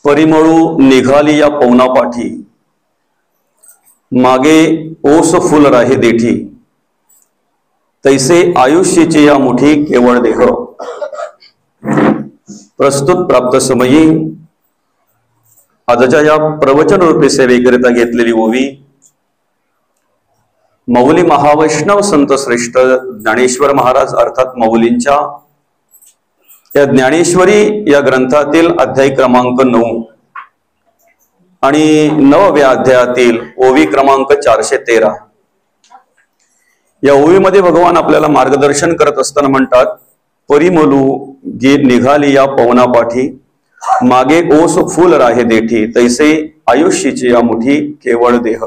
परिमळू निघाली या पवनापाठी, मागे ओस फुल राहे देठी, तैसे आयुष्याची या मुठी केवळ देह। प्रस्तुत प्राप्त समयी आजच्या या प्रवचन रूपी सेवेकरिता घेतलेली ओवी मौली महावैष्णव संत श्रेष्ठ ज्ञानेश्वर महाराज अर्थात मौलींच्या या ज्ञानेश्वरी या ग्रंथातील अध्याय क्रमांक 9 आणि 9व्या अध्यायातील ओवी क्रमांक 413। या ओवीमध्ये भगवान आपल्याला मार्गदर्शन करत असताना म्हणतात, परिमलू गे निघाली या पवनापाठी, मागे ओस फुल राहे देठी, तैसे आयुष्याची या मुठी केवळ देह।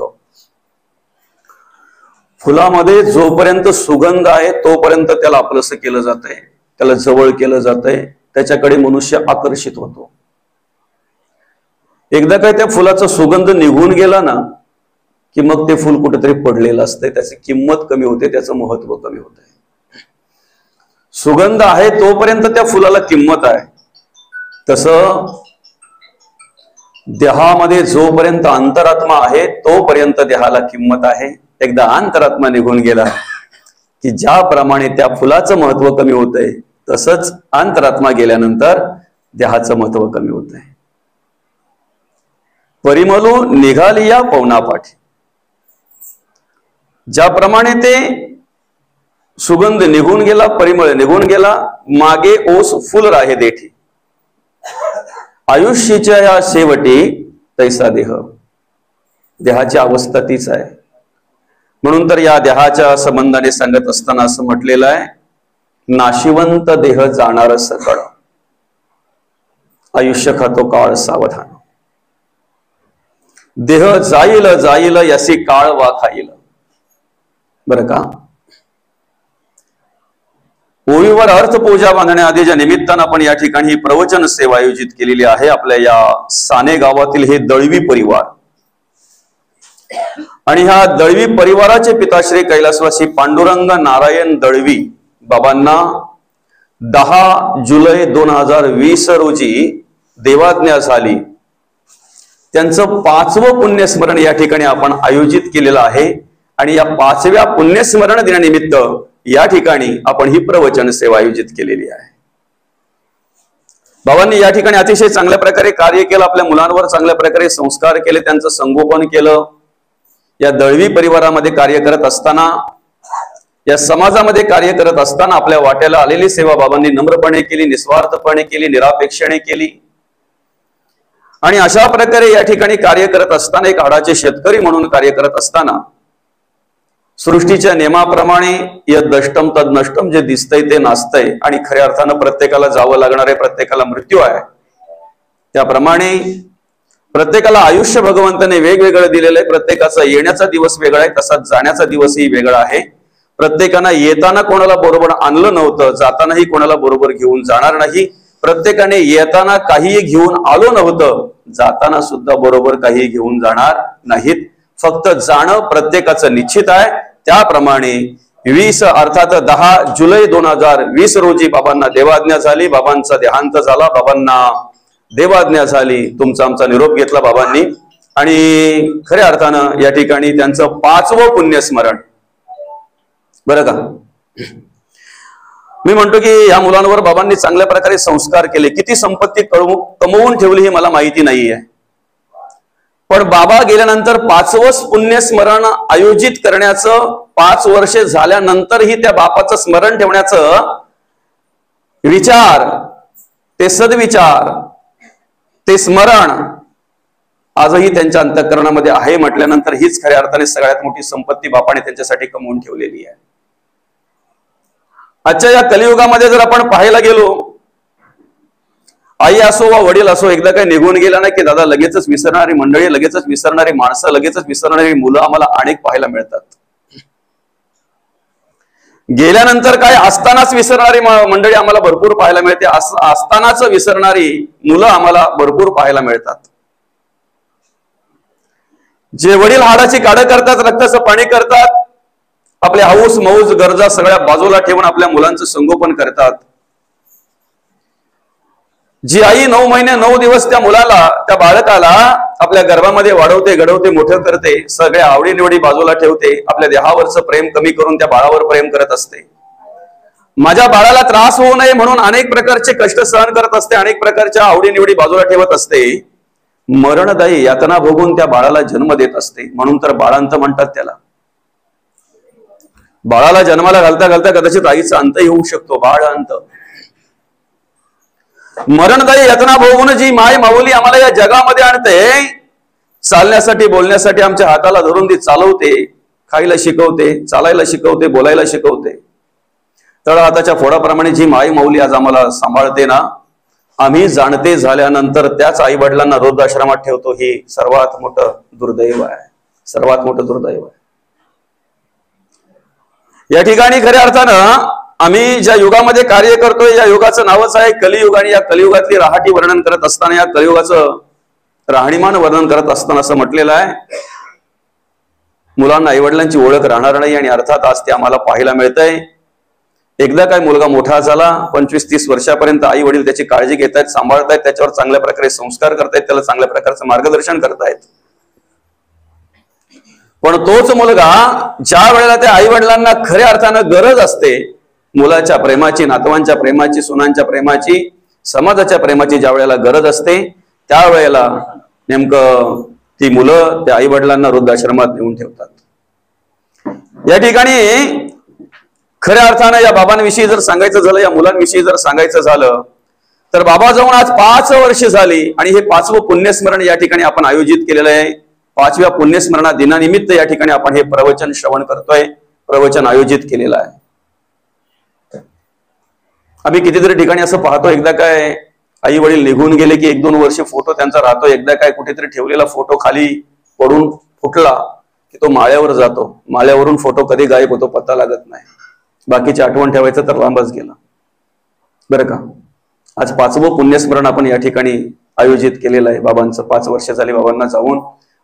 फुलामध्ये जोपर्यंत सुगंध आहे तोपर्यंत त्याला आपलंसं केलं जातंय, त्याला जवळ केलं जातंय, त्याच्याकडे मनुष्य आकर्षित होतो। एकदा काय त्या फुलाचा सुगंध निघून गेला ना की मग ते फुल कुठेतरी पडलेलं असतंय, त्याची किंमत कमी होते, त्याचं महत्व कमी होतंय। सुगंध आहे तोपर्यंत त्या फुलाला किंमत आहे। तसं देहामध्ये जोपर्यंत अंतरात्मा आहे तोपर्यंत देहाला किंमत आहे। एकदा अंतरात्मा निघून गेला की ज्याप्रमाणे त्या फुलाचं महत्व कमी होतंय तसंच अंतरात्मा गेल्यानंतर देहाचं महत्व कमी होतंय। परिमलू निघाली या पवनापाठी, ज्याप्रमाणे ते सुगंध निघून गेला, परिमळ निघून गेला, मागे ओस फुल राहे देठी, आयुष्याच्या या शेवटी तैसा देह। देहाची अवस्था तीच आहे। म्हणून तर या देहाच्या संबंधाने सांगत असताना असं म्हटलेलं आहे, नाशिवंत देह जाणार सकळ, आयुष्य खातो काळ सावधान। देह जाईल जाईल यासी काळ वा खाईल। बरं का, ओवीवर अर्थ पूजा बांधण्याआधीच्या निमित्तानं आपण या ठिकाणी प्रवचन सेवा आयोजित केलेली आहे। आपल्या या साने गावातील हे दळवी परिवार आणि ह्या दळवी परिवाराचे पिताश्री कैलासवासी पांडुरंग नारायण दळवी बाबांना 10 जुलै 2020 रोजी देवाज्ञा झाली। त्यांचं 5वं पुण्यस्मरण या ठिकाणी आपण आयोजित केलेलं आहे आणि या 5व्या पुण्यस्मरण दिनानिमित्त या ठिकाणी आपण ही प्रवचन सेवा आयोजित केलेली आहे। बाबांनी या ठिकाणी अतिशय चांगल्या प्रकारे कार्य केलं, आपल्या मुलांवर चांगल्या प्रकारे संस्कार केले, त्यांचं संगोपन केलं। या दळवी परिवारामध्ये कार्य करत असताना, या समाजामध्ये कार्य करत असताना आपल्या वाट्याला आलेली सेवा बाबांनी नम्रपणे केली, निस्वार्थपणे केली, निरापेक्षेने केली। आणि अशा प्रकारे या ठिकाणी कार्य करत असताना, एक हाडाचे शेतकरी म्हणून कार्य करत असताना, सृष्टीच्या नियमाप्रमाणे यद दष्टम तद नष्टम, जे दिसतंय ते नाचतंय आणि खऱ्या अर्थानं प्रत्येकाला जावं लागणार आहे, प्रत्येकाला मृत्यू आहे। त्याप्रमाणे प्रत्येकाला आयुष्य भगवंताने वेगवेगळं दिलेलं आहे। प्रत्येकाचा येण्याचा दिवस वेगळा आहे, तसाच जाण्याचा दिवसही वेगळा आहे। प्रत्येकानं येताना कोणाला बरोबर आणलं नव्हतं, जातानाही कोणाला बरोबर घेऊन जाणार नाही। प्रत्येकाने येताना काहीही घेऊन आलो नव्हतं, जाताना सुद्धा बरोबर काही घेऊन जाणार नाहीत। फक्त जाणं प्रत्येकाचं निश्चित आहे। त्याप्रमाणे 20 अर्थात 10 जुलै 2020 रोजी बाबांना देवाज्ञा झाली, बाबांचा देहांत झाला, बाबांना देवाज्ञा झाली। तुमचा आमचा निरोप घेतला बाबांनी आणि खऱ्या अर्थानं या ठिकाणी त्यांचं 5वं पुण्यस्मरण। बरं का, मी म्हणतो की या मुलांवर बाबांनी चांगल्या प्रकारे संस्कार केले। किती संपत्ती कमवून ठेवली हे मला माहिती नाहीये, पण बाबा गेल्यानंतर 5वं पुण्यस्मरण आयोजित करण्याचं 5 वर्षे झाल्यानंतरही त्या बापाचं स्मरण ठेवण्याचं विचार, ते सद्विचार, ते स्मरण आजही त्यांच्या अंतःकरणामध्ये आहे म्हटल्यानंतर हीच खऱ्या अर्थाने सगळ्यात मोठी संपत्ती बापाने त्यांच्यासाठी कमवून ठेवलेली आहे। आजच्या या कलियुगामध्ये जर आपण पाहायला गेलो, आई असो वा वडील असो, एकदा काही निघून गेला ना की दादा लगेचच विसरणारी मंडळी, लगेचच विसरणारी माणसं, लगेचच विसरणारी मुलं आम्हाला अनेक पाहायला मिळतात। गेल्यानंतर काय असतानाच विसरणारी मंडळी आम्हाला भरपूर पाहायला मिळते, असतानाच विसरणारी मुलं आम्हाला भरपूर पाहायला मिळतात। जे वडील हाडाची काढं करतात, रक्ताचं पाणी करतात, आपले हौस मौज गरजा सगळ्या बाजूला ठेवून आपल्या मुलांचं संगोपन करतात, जी आई 9 महिने 9 दिवस त्या मुलाला, त्या बाळकाला आपल्या गर्भामध्ये वाढवते, घडवते, मोठं करते, सगळ्या आवडीनिवडी बाजूला ठेवते, आपल्या देहावरचं प्रेम कमी करून त्या बाळावर प्रेम करत असते. माझ्या बाळाला त्रास होऊ नये म्हणून अनेक प्रकारचे कष्ट सहन करत असते, अनेक प्रकारच्या आवडीनिवडी बाजूला ठेवत असते. मरणदायी यातना भोगून त्या बाळाला जन्म देत असते. म्हणून तर बाळांत म्हणतात त्याला. बाळाला जन्माला घालता घालता कदाचित आईचा अंतही होऊ शकतो. बाळ अंत. मरणदायी यातना भोगून जी माय माऊली आम्हाला या जगामध्ये आणते, चालण्यासाठी, बोलण्यासाठी आमच्या हाताला धरून ती चालवते, खायला शिकवते, चालायला शिकवते, बोलायला शिकवते. तळ हाताच्या फोडाप्रमाणे जी माई माऊली आज आम्हाला सांभाळते ना, आम्ही जाणते झाल्यानंतर त्याच आई वडिलांना वृद्धाश्रमात ठेवतो. ही सर्वात मोठं दुर्दैव आहे. सर्वात मोठं दुर्दैव आहे. या ठिकाणी खऱ्या अर्थानं आम्ही ज्या युगामध्ये कार्य करतोय, या युगाचं नावच आहे कलियुग. आणि या कलियुगातली राहाटी वर्णन करत असताना, या कलियुगाचं राहणीमान वर्णन करत असताना असं म्हटलेलं आहे, मुलांना आईवडिलांची ओळख राहणार नाही. आणि अर्थात आज ते आम्हाला पाहायला मिळतंय. एकदा काय मुलगा मोठा झाला, 25-30 वर्षापर्यंत आई वडील त्याची काळजी घेत आहेत, सांभाळतायत, त्याच्यावर चांगल्या प्रकारे संस्कार करतायत, त्याला चांगल्या प्रकारचं मार्गदर्शन करतायत. पण तोच मुलगा ज्या वेळेला त्या आई वडिलांना खऱ्या अर्थानं गरज असते, मुलाच्या प्रेमाची, नातवांच्या प्रेमाची, सुनांच्या प्रेमाची, समाजाच्या प्रेमाची ज्या वेळेला गरज असते, त्यावेळेला नेमकं ती मुलं त्या आई वडिलांना वृद्धाश्रमात नेऊन ठेवतात. या ठिकाणी खऱ्या अर्थानं या बाबांविषयी जर सांगायचं झालं, या मुलांविषयी जर सांगायचं झालं, तर बाबा जाऊन आज 5 वर्ष झाली. आणि हे 5वं पुण्यस्मरण या ठिकाणी आपण आयोजित केलेलं आहे. 5व्या पुण्यस्मरणा दिनानिमित्त या ठिकाणी आपण हे प्रवचन श्रवण करतोय, प्रवचन आयोजित केलेलं आहे. आम्ही कितीतरी ठिकाणी असं पाहतो, एकदा काय आई वडील निघून गेले की 1-2 वर्ष फोटो त्यांचा राहतो. एकदा काय कुठेतरी ठेवलेला फोटो खाली पडून फुटला की तो माळ्यावर जातो. माळ्यावरून फोटो कधी गायब होतो पत्ता लागत नाही. बाकीची आठवण ठेवायचं तर लांबच गेलं. बरं का, आज 5वं पुण्यस्मरण आपण या ठिकाणी आयोजित केलेलं आहे. बाबांचं 5 वर्ष झाली बाबांना जाऊन.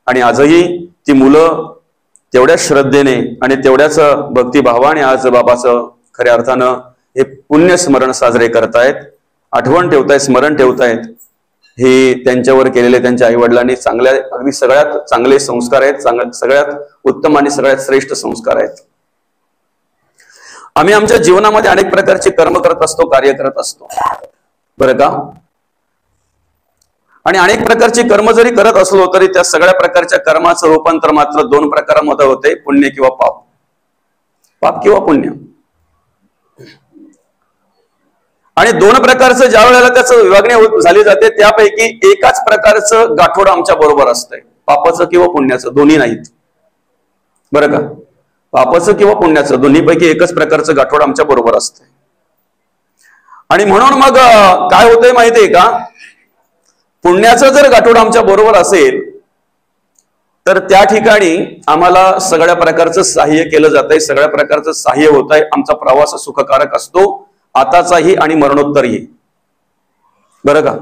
आणि आजही ती मुलं तेवढ्याच श्रद्धेने आणि तेवढ्याच भक्तिभावाने आज बाबाचं खऱ्या अर्थानं हे पुण्यस्मरण साजरे करतायत, आठवण ठेवतायत, स्मरण ठेवतायत. हे त्यांच्यावर केलेले त्यांच्या आई वडिलांनी चांगल्या, अगदी सगळ्यात चांगले संस्कार आहेत, सगळ्यात उत्तम आणि सगळ्यात श्रेष्ठ संस्कार आहेत. आम्ही आमच्या जीवनामध्ये अनेक प्रकारचे कर्म करत असतो, कार्य करत असतो. बरं का, आणि अनेक प्रकारची कर्म जरी करत असलो तरी त्या सगळ्या प्रकारच्या कर्माचं रूपांतर मात्र 2 प्रकारामध्ये होते, पुण्य किंवा पाप. पाप किंवा पुण्य. आणि 2 प्रकारचं ज्या वेळेला त्याचं विभागणी झाली जाते, त्यापैकी एकाच प्रकारचं गाठोड आमच्या बरोबर असतंय, पापाचं किंवा पुण्याचं, दोन्ही नाहीत. बरं का, पापाचं किंवा पुण्याचं दोन्हीपैकी एकच प्रकारचं गाठोड आमच्या बरोबर असतंय. आणि म्हणून मग काय होतंय माहितीये का, पुण्याचं जर गाठोड आमच्या बरोबर असेल तर त्या ठिकाणी आम्हाला सगळ्या प्रकारचं सहाय्य केलं जातंय, सगळ्या प्रकारचं सहाय्य होत आहे. आमचा प्रवास सुखकारक असतो, आताचाही आणि मरणोत्तरही. बरं का,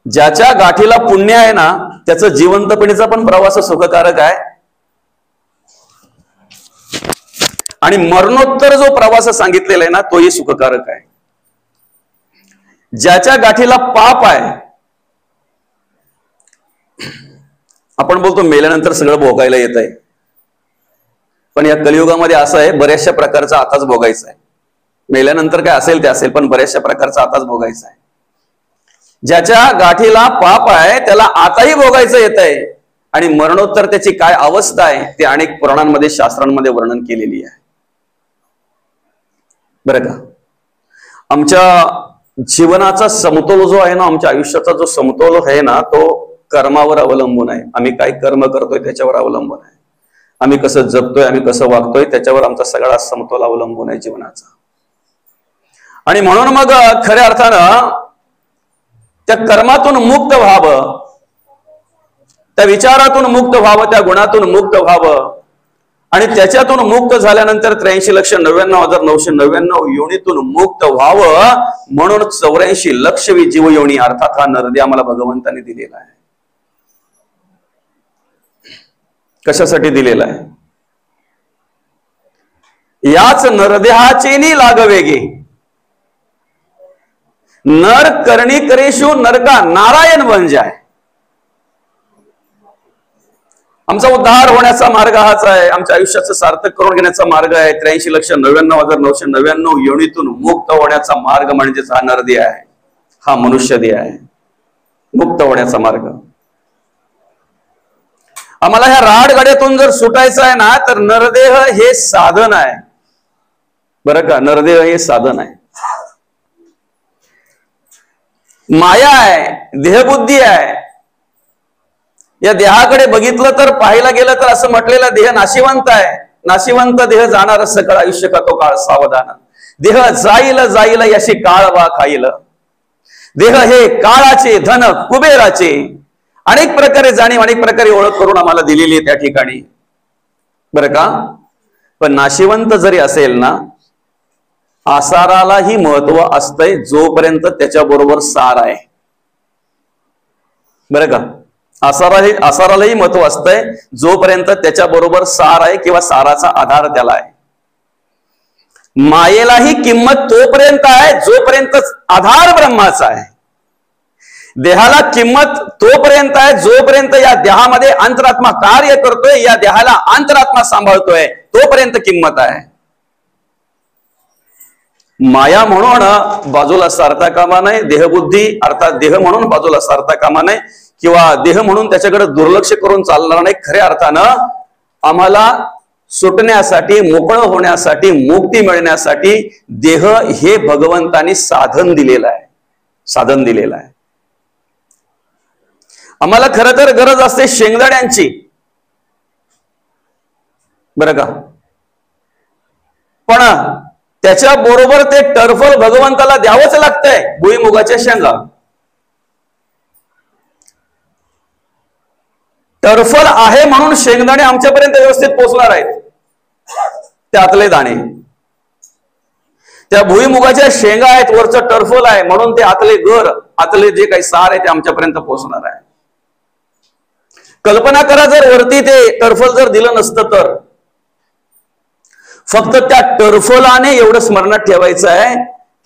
ज्याच्या गाठीला पुण्य आहे ना, त्याचा जिवंतपणीचा पण प्रवास सुखकारक आहे. आणि मरणोत्तर जो प्रवास सांगितलेला आहे ना, तोही सुखकारक आहे. ज्याच्या गाठीला पाप आहे, आपण बोलतो मेल्यानंतर सगळं भोगायला येत आहे, पण या कलियुगामध्ये असं आहे, बऱ्याचशा प्रकारचा आताच भोगायचं आहे. मेल्यानंतर काय असेल ते असेल, पण बऱ्याचशा प्रकारचा आताच भोगायचं आहे. ज्याच्या गाठीला पाप आहे त्याला आताही भोगायचं येत आहे. आणि मरणोत्तर त्याची काय अवस्था आहे ते अनेक पुराणांमध्ये, शास्त्रांमध्ये वर्णन केलेली आहे. बरं का, आमच्या जीवनाचा समतोल जो आहे ना, आमच्या आयुष्याचा जो समतोल आहे ना, तो कर्मावर अवलंबून आहे. आम्ही काय कर्म करतोय त्याच्यावर अवलंबून आहे. आम्ही कसं जगतोय, आम्ही कसं वागतोय त्याच्यावर आमचा सगळा समतोल अवलंबून आहे जीवनाचा. आणि म्हणून मग खऱ्या अर्थानं त्या कर्मातून मुक्त व्हावं, त्या विचारातून मुक्त व्हावं, त्या गुणातून मुक्त व्हावं. आणि त्याच्यातून मुक्त झाल्यानंतर 83,99,999 योनीतून मुक्त व्हावं म्हणून 84 लक्ष जीव योनी अर्थात हा नरदेह आम्हाला भगवंताने दिलेला आहे. कशासाठी दिलेला आहे? याच नरदेहाचे नी लागवेगे, नर करणी करेशु नरका नारायण बन जाय. आमचा उद्धार होण्याचा मार्ग हाच आहे. आमच्या आयुष्याचं सार्थक करून घेण्याचा मार्ग आहे. 83,99,999 योनीतून मुक्त होण्याचा मार्ग म्हणजेच हा नरदेह आहे, हा मनुष्य देह आहे. मुक्त होण्याचा मार्ग. आम्हाला ह्या राडगाड्यातून जर सुटायचं आहे ना, तर नरदेह हे साधन आहे. बरं का, नरदेह हे साधन आहे. माया आहे, देहबुद्धी आहे. या देहाकडे बघितलं तर पाहायला गेलं तर असं म्हटलेलं देह नाशिवंत आहे. नाशिवंत देह जाणार सकळ आयुष्य का तो काळ सावधान. देह जाईल जाईल याशी काळ वा खाईल. देह हे काळाचे धन कुबेराचे अनेक प्रकारे जाणीव, अनेक प्रकारे ओळख करून आम्हाला दिलेली आहे त्या ठिकाणी. बरं का, पण नाशिवंत जरी असेल ना, आसारालाही महत्व असतंय जोपर्यंत त्याच्याबरोबर सार आहे. बरं का, आसारालाही महत्व असतंय जोपर्यंत त्याच्याबरोबर सार आहे किंवा साराचा आधार त्याला आहे. मायेलाही किंमत तोपर्यंत आहे जोपर्यंत आधार ब्रह्माचा आहे. देहाला किंमत तोपर्यंत आहे जोपर्यंत या देहामध्ये अंतरात्मा कार्य करतोय, या देहाला अंतरात्मा सांभाळतोय, तोपर्यंत किंमत आहे. माया म्हणून बाजूला सारता कामा नये, देहबुद्धी अर्थात देह म्हणून बाजूला सारता कामा नये किंवा देह म्हणून त्याच्याकडे दुर्लक्ष करून चालणार नाही. खऱ्या अर्थानं आम्हाला सुटण्यासाठी, मोकळं होण्यासाठी, मुक्ती मिळण्यासाठी देह हे भगवंतानी साधन दिलेलं आहे. साधन दिलेलं आहे. आम्हाला खरं तर गरज असते शेंगदाण्यांची. बरं का, पण त्याच्या बरोबर ते टरफल भगवंताला द्यावंच लागतंय. भुईमुगाच्या शेंगा टरफल आहे म्हणून शेंगदाणे आमच्यापर्यंत व्यवस्थित पोहोचणार आहेत. त्यातले दाणे, त्या भुईमुगाच्या शेंगा आहेत, वरचं टरफल आहे म्हणून ते आतले गर, आतले जे काही सार आहे ते आमच्यापर्यंत पोहोचणार आहे. कल्पना करा, जर वरती ते टरफल जर दिलं नसतं तर फक्त त्या टरफलाने एवढं स्मरणात ठेवायचं आहे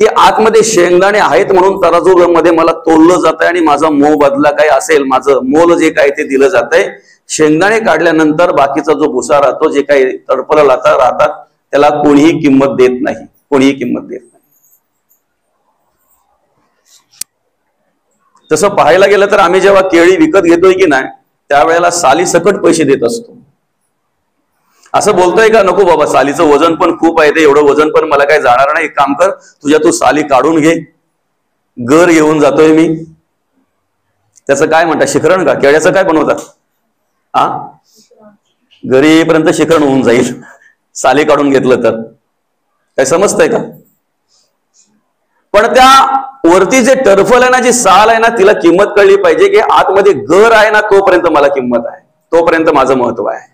की आतमध्ये शेंगदाणे आहेत म्हणून तराजूमध्ये मला तोललं जात आहे आणि माझा मोबदला काही असेल, माझं मोल जे काही ते दिलं जात आहे. शेंगदाणे काढल्यानंतर बाकीचा जो भुसा राहतो, जे काही टरफल राहतात, त्याला कोणीही किंमत देत नाही. कोणीही किंमत देत नाही. तसं पाहायला गेलं तर आम्ही जेव्हा केळी विकत घेतोय की नाही, त्यावेळेला साली सकट पैसे देत असतो. असं बोलतोय का, नको बाबा सालीचं वजन पण खूप आहे, ते एवढं वजन पण मला काही जाणार नाही, एक काम कर, तुझ्या तू साली काढून घे, गर घेऊन जातोय मी. त्याचं काय म्हणतात, शिखरण का, केळ्याचं काय बनवतात, घरी येईपर्यंत शिखरण होऊन जाईल साली काढून घेतलं तर. काय समजतंय का? पण त्या वरती जे टर्फल आहे ना, जी साल आहे ना, तिला किंमत कळली पाहिजे की आतमध्ये गर आहे ना, तोपर्यंत मला किंमत आहे, तोपर्यंत माझं महत्व आहे.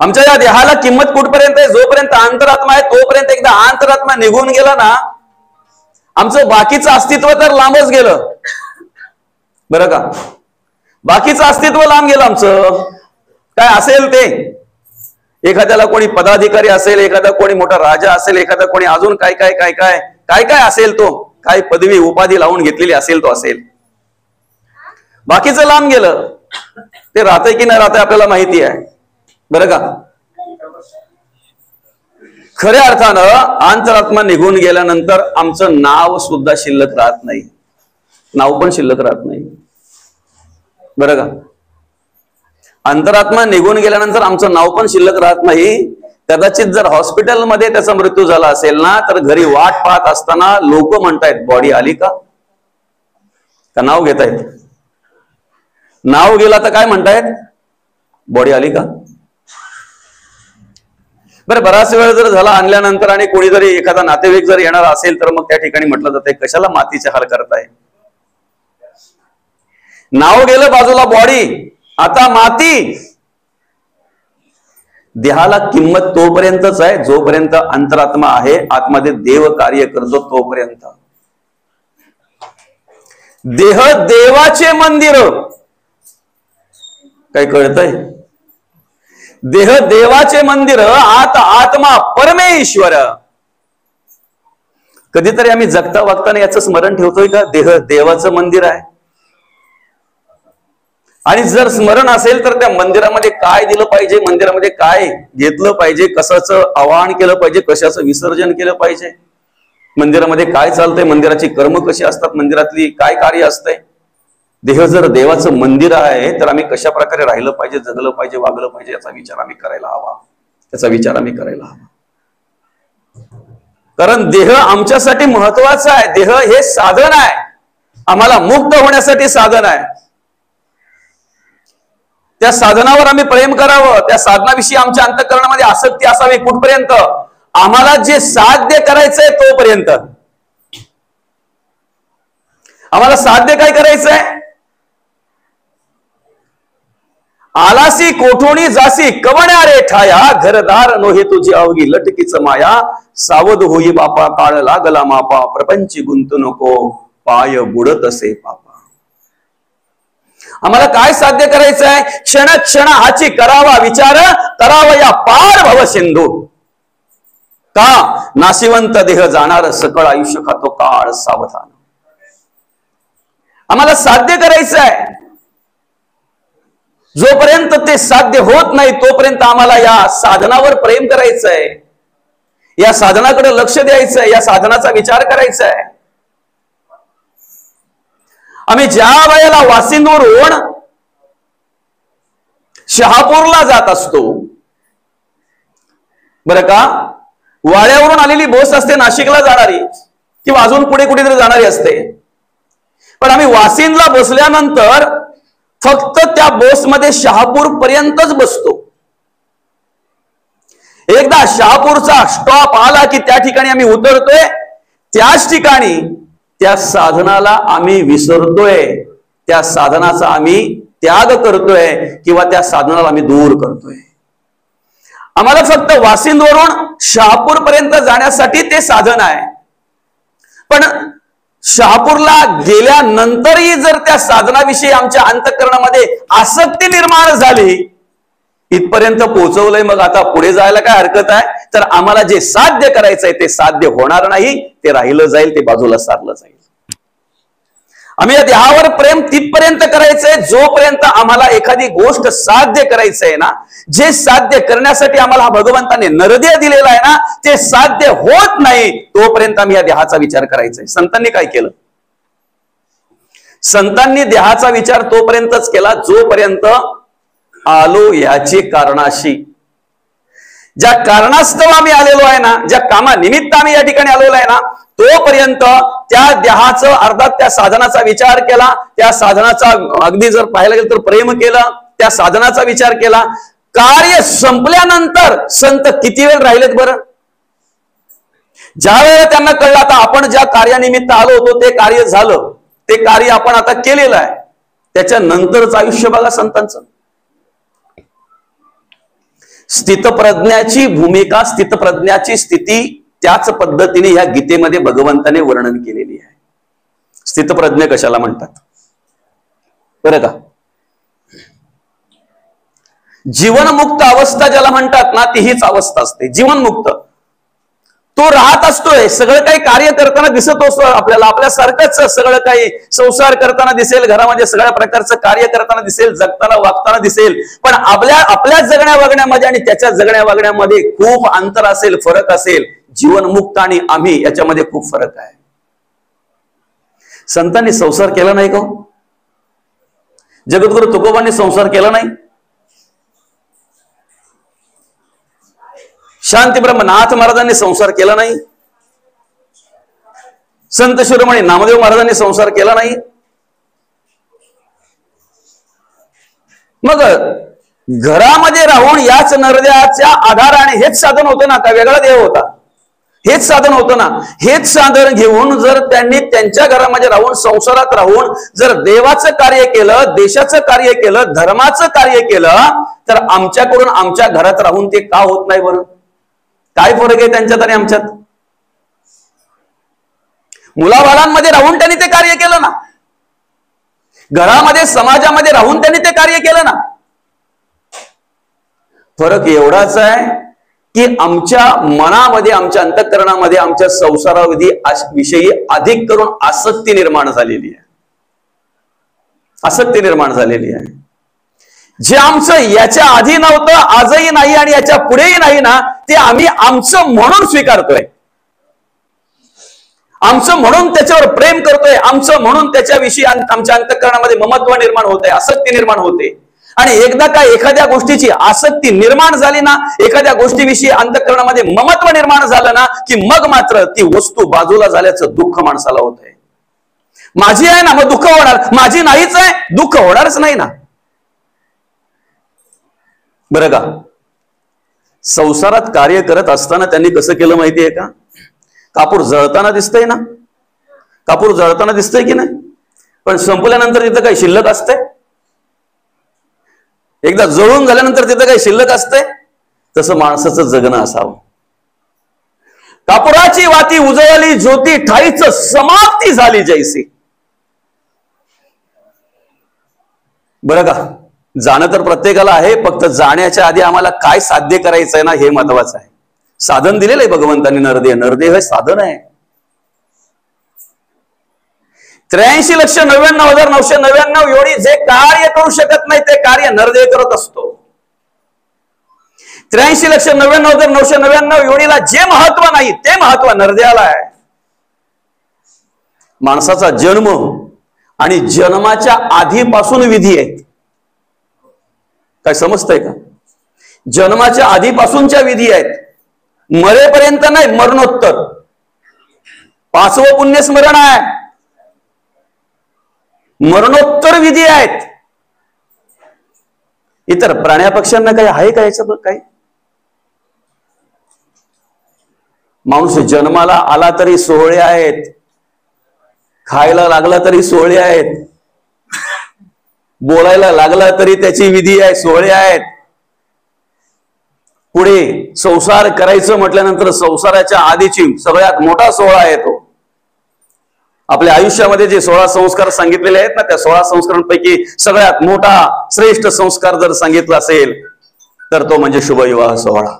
आमच्या या देहाला किंमत कुठपर्यंत आहे, जोपर्यंत अंतरात्मा आहे तोपर्यंत. एकदा अंतरात्मा निघून गेला ना, आमचं बाकीचं अस्तित्व तर लांबच गेलं. बरं का, बाकीचं अस्तित्व लांब गेलं आमचं. काय असेल ते, एखाद्याला कोणी पदाधिकारी असेल, एखादा कोणी मोठा राजा असेल, एखादा कोणी अजून काय काय काय काय काय काय असेल, तो काय पदवी उपाधी लावून घेतलेली असेल तो असेल. बाकीचं लांब गेलं. ते राहतंय की नाही राहतंय आपल्याला माहिती आहे. बरं का, खऱ्या अर्थानं अंतरात्मा निघून गेल्यानंतर आमचं नाव सुद्धा शिल्लक राहत नाही. नाव पण शिल्लक राहत नाही. बरं का, अंतरात्मा निघून गेल्यानंतर आमचं नाव पण शिल्लक राहत नाही. कदाचित जर हॉस्पिटलमध्ये त्याचा मृत्यू झाला असेल ना, तर घरी वाट पाहत असताना लोक म्हणतायत बॉडी आली का, नाव घेतायत. नाव गेला तर काय म्हणतायत, बॉडी आली का. बरं, बराच वेळ जर झाला आणल्यानंतर आणि कोणी जरी एखादा नातेवाईक जर येणार असेल तर मग त्या ठिकाणी म्हटलं जातंय कशाला मातीचे हाल करताय. नाव गेलं बाजूला, बॉडी आता माती. देहाला किंमत तोपर्यंतच आहे जोपर्यंत अंतरात्मा आहे, आतमध्ये देव कार्य करतो तोपर्यंत. देह देवाचे मंदिर, काय कळतंय, देह देवाचे मंदिर, आत आत्मा परमेश्वर. कधीतरी आम्ही जगता वागताना याचं स्मरण ठेवतोय का? देह देवाचं मंदिर आहे, आणि जर स्मरण असेल तर त्या मंदिरामध्ये काय दिलं पाहिजे, मंदिरामध्ये काय घेतलं पाहिजे, कशाचं आवाहन केलं पाहिजे, कशाचं विसर्जन केलं पाहिजे, मंदिरामध्ये काय चालतंय, मंदिराची कर्म कशी असतात, मंदिरातली काय कार्य असतंय. देह जर देवाचं मंदिर आहे तर आम्ही कशा प्रकारे राहिलं पाहिजे, जगलं पाहिजे, वागलं पाहिजे, याचा विचार आम्ही करायला हवा. याचा विचार आम्ही करायला हवा. कारण देह आमच्यासाठी महत्वाचा आहे. देह हे साधन आहे, आम्हाला मुक्त होण्यासाठी साधन आहे. त्या साधनावर आम्ही प्रेम करावं, त्या साधनाविषयी आमच्या अंतःकरणामध्ये आसक्ती असावी. कुठपर्यंत? आम्हाला जे साध्य करायचंय तोपर्यंत. आम्हाला साध्य काय करायचंय? आलासी कोठोणी जासी कवण्या रे ठाया, घरदार नोहे तुझी अवघी लटकीच माया, सावध होई बापा काळ लागला मापा, प्रपंची गुंतू नको पाय बुडत असे पापा. आम्हाला काय साध्य करायचंय? क्षण क्षण हाची करावा विचार, करावा या पार भव सिंधू. का? नाशिवंत देह जाणार, सकळ आयुष्य खातो काळ सावधान. आम्हाला साध्य करायचंय. जोपर्यंत ते साध्य होत नाही तोपर्यंत आम्हाला या साधनावर प्रेम करायचंय, या साधनाकडे लक्ष द्यायचंय, या साधनाचा विचार करायचा आहे. आम्ही ज्या वेळेला वासिंदवरून शहापूरला जात असतो, बरं का, वाड्यावरून आलेली बस असते नाशिकला जाणारी, किंवा अजून पुढे कुठेतरी जाणारी असते. पण आम्ही वासिंदला बसल्यानंतर फक्त त्या बसमध्ये शहापूर पर्यंतच बसतो. एकदा शहापूरचा स्टॉप आला की त्या ठिकाणी आम्ही उतरतोय. त्याच ठिकाणी त्या साधनाला आम्ही विसरतोय, त्या साधनाचा आम्ही त्याग करतोय, किंवा त्या साधनाला आम्ही दूर करतोय. आम्हाला फक्त वासिंदवरून शहापूर पर्यंत जाण्यासाठी ते साधन आहे. पण शहापूरला गेल्यानंतरही जर त्या साधनाविषयी आमच्या अंतःकरणामध्ये आसक्ती निर्माण झाली, इथपर्यंत पोहोचवलंय, मग आता पुढे जायला काय हरकत आहे? तर आम्हाला जे साध्य करायचंय ते साध्य होणार नाही, ते राहिलं जाईल, ते बाजूला सारलं जाईल. आम्ही या देहावर प्रेम तिथपर्यंत करायचंय जोपर्यंत आम्हाला एखादी गोष्ट साध्य करायचंय ना, जे साध्य करण्यासाठी आम्हाला भगवंताने नरदेह दिलेला आहे ना, ते साध्य होत नाही तोपर्यंत आम्ही या देहाचा विचार करायचा. संतांनी काय केलं? संतांनी देहाचा विचार तोपर्यंतच केला जोपर्यंत आलो याची कारणाशी. ज्या कारणास्तव आम्ही आलेलो आहे ना, ज्या कामानिमित्त आम्ही या ठिकाणी आलेलो आहे ना, तोपर्यंत त्या देहाचं अर्थात त्या साधनाचा विचार केला, त्या साधनाचा अगदी जर पाहायला गेलं तर प्रेम केलं, त्या साधनाचा विचार केला. कार्य संपल्यानंतर संत किती वेळ राहिलेत बरं? ज्या वेळेला त्यांना कळलं आता आपण ज्या कार्यानिमित्त आलो होतो ते कार्य झालं, ते कार्य आपण आता केलेलं आहे, त्याच्यानंतरच आयुष्य बघा संतांचं. स्थितप्रज्ञाची भूमिका, स्थितप्रज्ञाची स्थिती त्याच पद्धतीने या गीतेमध्ये भगवंताने वर्णन केलेली आहे. स्थितप्रज्ञ कशाला म्हणतात बरं का? जीवनमुक्त अवस्था ज्याला म्हणतात ना, ती हीच अवस्था असते. जीवनमुक्त तो राहत असतोय, सगळं काही कार्य करताना दिसत असतो आपल्याला, आपल्यासारखंच सगळं काही संसार करताना दिसेल, घरामध्ये सगळ्या प्रकारचं कार्य करताना दिसेल, जगताना वागताना दिसेल. पण आपल्या जगण्या वागण्यामध्ये आणि त्याच्या जगण्या वागण्यामध्ये खूप अंतर असेल, फरक असेल. जीवनमुक्त आणि आम्ही याच्यामध्ये खूप फरक आहे. संतांनी संसार केला नाही का? जगद्गुरु तुकोबांनी संसार केला नाही? शांती ब्रह्मनाथ महाराजांनी संसार केला नाही? संत शिरोमणी नामदेव महाराजांनी संसार केला नाही? मग घरामध्ये राहून याच नरदेहाच्या आधाराने हेच साधन होतं ना, का वेगळा देह होता? हेच साधन होतं ना. हेच साधन घेऊन जर त्यांनी त्यांच्या घरामध्ये राहून, संसारात राहून जर देवाचं कार्य केलं, देशाचं कार्य केलं, धर्माचं कार्य केलं, तर आमच्याकडून आमच्या घरात राहून ते का होत नाही बरं? काय फरक आहे त्यांच्यात आणि आमच्यात? मुलाबाळांमध्ये राहून त्यांनी ते कार्य केलं ना, घरामध्ये समाजामध्ये राहून त्यांनी ते कार्य केलं ना. फरक एवढाच आहे की आमच्या मनामध्ये, आमच्या अंतःकरणामध्ये, आमच्या संसाराविषयी अधिक करून आसक्ती निर्माण झालेली आहे. आसक्ती निर्माण झालेली आहे. जे आमचं याच्या आधी नव्हतं, आजही नाही आणि याच्या पुढेही नाही ना, ते आम्ही आमचं म्हणून स्वीकारतोय. आमचं म्हणून त्याच्यावर प्रेम करतोय, आमचं म्हणून त्याच्याविषयी आमच्या अंतःकरणामध्ये ममत्व निर्माण होतंय, आसक्ती निर्माण होते. आणि एकदा का एखाद्या गोष्टीची आसक्ती निर्माण झाली ना, एखाद्या गोष्टीविषयी अंतःकरणामध्ये ममत्व निर्माण झालं ना, की मग मात्र ती वस्तू बाजूला झाल्याचं दुःख माणसाला होतंय. माझी आहे ना, मग दुःख होणार. माझी नाहीच आहे, दुःख होणारच नाही ना. बरं का, संसारात कार्य करत असताना त्यांनी कसं केलं माहितीये का? कापूर जळताना दिसतंय ना, कापूर जळताना दिसतंय की नाही, पण संपल्यानंतर तिथं काही शिल्लक असतंय? एकदा जळून झाल्यानंतर तिथं काही शिल्लक असतंय? तसं माणसाचं जगणं असावं. कापुराची वाती उजळली, ज्योती ठाईच समाप्ती झाली जैसी. बरं का, जाणं तर प्रत्येकाला आहे, फक्त जाण्याच्या आधी आम्हाला काय साध्य करायचंय ना, हे महत्वाचं आहे. साधन दिलेलं आहे भगवंतांनी. नरदेह हे साधन आहे. 83,99,999 एवढी जे कार्य करू शकत नाही ते कार्य नरदेह करत असतो. 83,99,999 एवढीला जे महत्व नाही ते महत्व नरदेहाला आहे. माणसाचा जन्म आणि जन्माच्या आधीपासून विधी आहेत. काय समजतंय का? जन्माच्या आधीपासूनच्या विधी आहेत, मरेपर्यंत नाही, मरणोत्तर. 5वं पुण्यस्मरण आहे, मरणोत्तर विधी आहेत. इतर प्राण्या पक्ष्यांना काही आहे का याचं? काही माणूस जन्माला आला तरी सोहळे आहेत, खायला लागला तरी सोहळे आहेत, बोलायला लागला तरी त्याची विधी आहे, सोहळे आहेत. पुढे संसार करायचं म्हटल्यानंतर संसाराच्या आधीची सगळ्यात मोठा सोहळा आहे तो. आपल्या आयुष्यामध्ये जे 16 संस्कार सांगितलेले आहेत ना, त्या 16 संस्कारांपैकी सगळ्यात मोठा श्रेष्ठ संस्कार जर सांगितला असेल तर तो म्हणजे शुभविवाह सोहळा.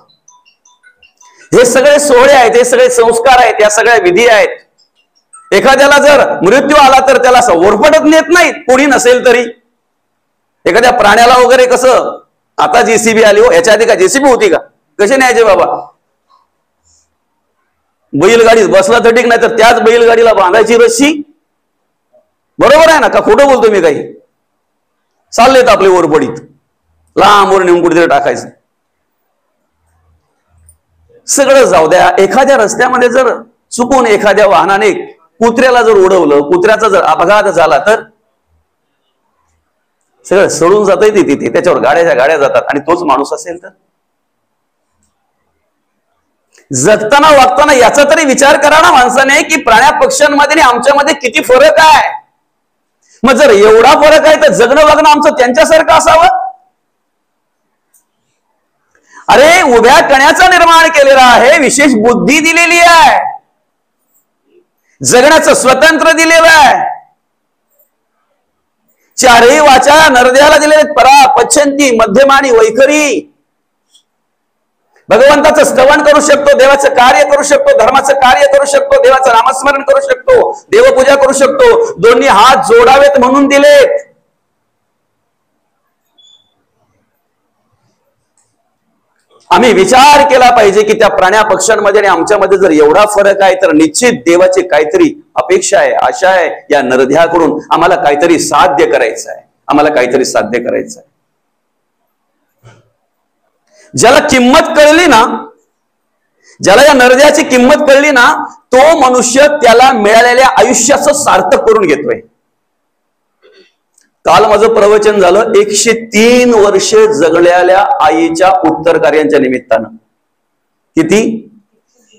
हे सगळे सोहळे आहेत, हे सगळे संस्कार आहेत, या सगळ्या विधी आहेत. एखाद्याला जर मृत्यू आला तर त्याला असं ओरफटत नेत नाहीत, कोणी नसेल तरी. एखाद्या प्राण्याला वगैरे कसं, आता जेसीबी आली हो, याच्या आधी का जेसीबी होती का? कसे न्यायचे बाबा? बैलगाडीत बसला तर ठीक, नाही तर त्याच बैलगाडीला बांधायची रस्सी. बरोबर आहे ना? का खोटं बोलतो मी? काही चाललेत आपले ओरपडीत, लांबवर नेऊन कुठेतरी टाकायचं. सगळं जाऊ द्या, एखाद्या रस्त्यामध्ये जर चुकून एखाद्या वाहनाने कुत्र्याला जर उडवलं, कुत्र्याचा जर अपघात झाला तर सगळं सडून जातंय तिथे, त्याच्यावर गाड्या जातात. आणि तोच माणूस असेल तर जगताना वागताना याचा तरी विचार करा ना माणसाने, की प्राण्या पक्ष्यांमध्ये आणि आमच्यामध्ये किती फरक आहे. मग जर एवढा फरक आहे तर जगणं वागणं आमचं त्यांच्यासारखं असावं. अरे, उभ्या कण्याचा निर्माण केलेला आहे, विशेष बुद्धी दिलेली आहे, जगण्याचं स्वतंत्र दिलेलं आहे. चारही वाचा नरदेहाला दिलेले, परा, पच्छंती, मध्यमानी, वैखरी. भगवंताचं स्तवन करू शकतो, देवाचं कार्य करू शकतो, धर्माचं कार्य करू शकतो, देवाचं नामस्मरण करू शकतो, देवपूजा करू शकतो. दोन्ही हात जोडावेत म्हणून दिलेत. आम्ही विचार केला पाहिजे की त्या प्राण्या पक्ष्यांमध्ये आणि आमच्यामध्ये जर एवढा फरक आहे तर निश्चित देवाची काहीतरी अपेक्षा आहे, आशा आहे. या नरदेहाकडून आम्हाला काहीतरी साध्य करायचं आहे, आम्हाला काहीतरी साध्य करायचं आहे. ज्याला किंमत कळली ना, ज्याला या नरदेहाची किंमत कळली ना, तो मनुष्य त्याला मिळालेल्या आयुष्याचं सार्थक करून घेतोय. काल माझं प्रवचन झालं 103 वर्षे जगलेल्या आईच्या उत्तर कार्यांच्या निमित्तानं. किती?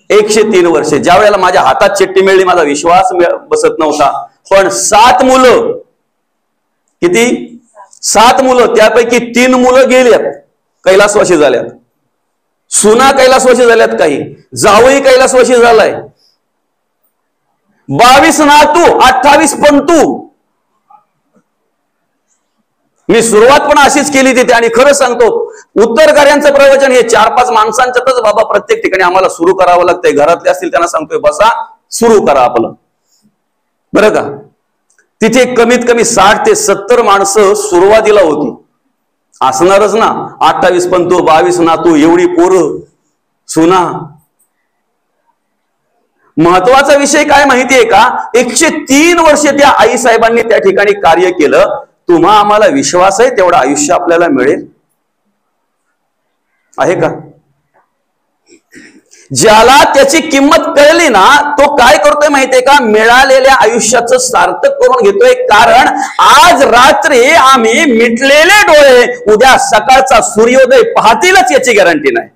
103 वर्षे. ज्या वेळेला माझ्या हातात चिठ्ठी मिळली माझा विश्वास बसत नव्हता. पण 7 मुलं, किती? 7 मुलं, त्यापैकी 3 मुलं गेल्यात, कैलासवासी झाल्यात. सुना कैलासवासी झाल्यात, काही जावई कैलासवासी झालाय. 22 नातू, 28 पंतू. मी सुरुवात पण अशीच केली तिथे, आणि खरं सांगतो उत्तर कार्यांचं प्रवचन हे 4-5 माणसांच्यातच बाबा प्रत्येक ठिकाणी आम्हाला सुरू करावं लागतंय. घरातले असतील त्यांना सांगतोय बसा सुरू करा आपलं, बरं का. तिथे कमीत कमी 60 ते 70 माणसं सुरुवातीला होती, असणारच ना. 28 पंतू, 22 नातू, एवढी पोरं सुना. महत्वाचा विषय काय माहितीये का, 103 वर्ष त्या आई साहेबांनी त्या ठिकाणी कार्य केलं. तुम्हा आम्हाला विश्वास आहे तेवढं आयुष्य आपल्याला मिळेल, आहे का? ज्याला त्याची किंमत कळली ना, तो काय करतोय माहितीये का, मिळालेल्या आयुष्याचं सार्थक करून घेतोय. कारण आज रात्री आम्ही मिटलेले डोळे उद्या सकाळचा सूर्योदय पाहतीलच याची गॅरंटी नाही,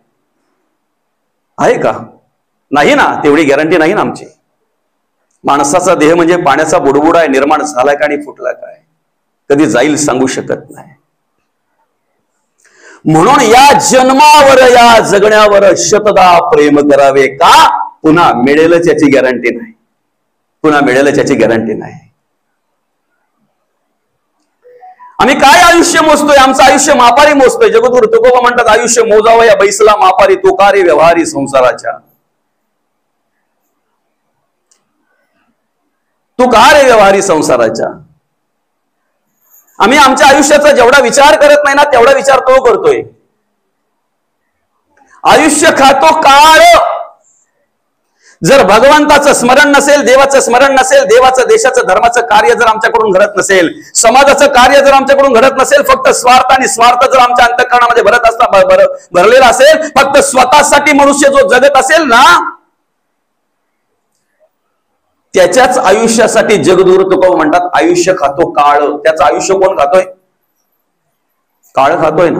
आहे का? नाही ना, तेवढी गॅरंटी नाही ना आमची. माणसाचा देह म्हणजे पाण्याचा बुडबुडा आहे, निर्माण झाला का आणि फुटला काय, कधी जाईल सांगू शकत नाही. म्हणून या जन्मावर या जगण्यावर शतदा प्रेम करावे, का पुन्हा मिळेलच याची गॅरंटी नाही, पुन्हा मिळेलच याची गॅरंटी नाही. आम्ही काय आयुष्य मोजतोय, आमचं आयुष्य मापारी मोजतोय. जगद्गुरु तुकोबा म्हणतात आयुष्य मोजावं या बैसला मापारी, तो कार्य व्यवहारी संसाराच्या. तू का रे व्यवहारी संसाराच्या? आम्ही आमच्या आयुष्याचा जेवढा विचार करत नाही ना, तेवढा विचार तो करतोय. आयुष्य खातो काळ. जर भगवंताचं स्मरण नसेल, देवाचं स्मरण नसेल, देवाचं देशाचं धर्माचं कार्य जर आमच्याकडून घडत नसेल, समाजाचं कार्य जर आमच्याकडून घडत नसेल, फक्त स्वार्थ आणि स्वार्थ जर आमच्या अंतःकरणामध्ये भरलेला असेल, फक्त स्वतःसाठी मनुष्य जो जगत असेल ना, त्याच्याच आयुष्यासाठी जगद्गुरु तुकोबा म्हणतात आयुष्य खातो काळ. त्याचं आयुष्य कोण खातोय? काळ खातोय ना.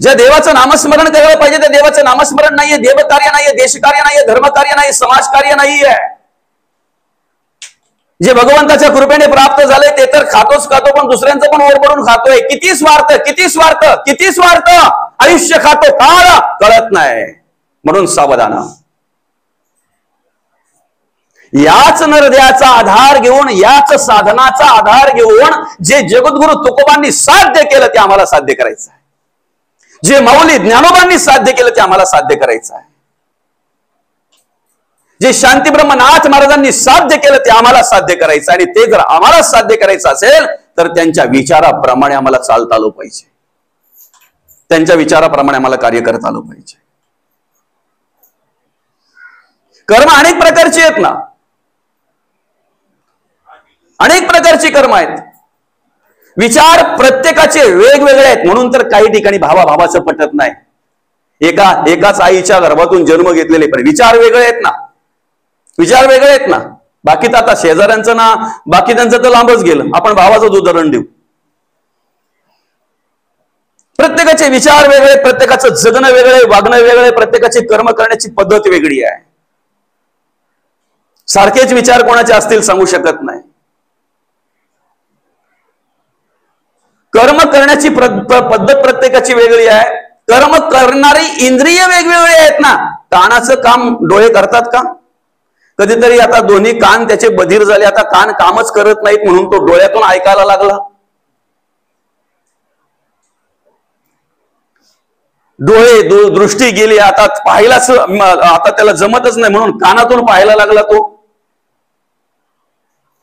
ज्या देवाचं नामस्मरण करायला पाहिजे त्या देवाचं नामस्मरण नाहीये, देवकार्य नाहीये, देशकार्य नाहीये, धर्मकार्य नाही, समाजकार्य नाहीये. जे भगवंताच्या कृपेने प्राप्त झाले ते तर खातोच खातो, पण दुसऱ्यांचं पण ओरबडून खातोय. किती स्वार्थ, किती स्वार्थ, किती स्वार्थ. आयुष्य खातो काळ, कळत नाही. म्हणून सावधान. याच नरद्याचा आधार घेऊन, याच साधनाचा आधार घेऊन जे जगद्गुरु तुकोबांनी साध्य केलं ते आम्हाला साध्य करायचं आहे. जे माऊली ज्ञानोबांनी साध्य केलं ते आम्हाला साध्य करायचं आहे. जे शांतीब्रह्मनाथ महाराजांनी साध्य केलं ते आम्हाला साध्य करायचं आहे. आणि ते जर आम्हाला साध्य करायचं असेल तर त्यांच्या विचाराप्रमाणे आम्हाला चालता आलं पाहिजे, त्यांच्या विचाराप्रमाणे आम्हाला कार्य करता आलं पाहिजे. कर्म अनेक प्रकारची आहेत ना, अनेक प्रकारची कर्म आहेत. विचार प्रत्येकाचे वेगवेगळे आहेत. म्हणून तर काही ठिकाणी भावाभावाचं पटत नाही. एकाच आईच्या गर्भातून जन्म घेतलेले, पण विचार वेगळे आहेत ना, विचार वेगळे आहेत ना. बाकी तर आता शेजाऱ्यांचं ना, बाकी त्यांचं तर लांबच गेलं. आपण भावाचं उदाहरण देऊ. प्रत्येकाचे विचार वेगळे, प्रत्येकाचं जगणं वेगळे, वागणं वेगळे, प्रत्येकाची कर्म करण्याची पद्धत वेगळी आहे. सारखेच विचार कोणाचे असतील सांगू शकत नाही. कर्म करण्याची पद्धत प्रत्येकाची वेगळी आहे. कर्म करणारी इंद्रिय वेगवेगळी आहेत ना. कानाचं काम डोळे करतात का? कधीतरी आता दोन्ही कान त्याचे बधीर झाले, आता कान कामच करत नाहीत म्हणून तो डोळ्यातून ऐकायला लागला. डोळे दृष्टी गेली, आता पाहायलाच आता त्याला जमतच नाही म्हणून कानातून पाहायला लागला तो.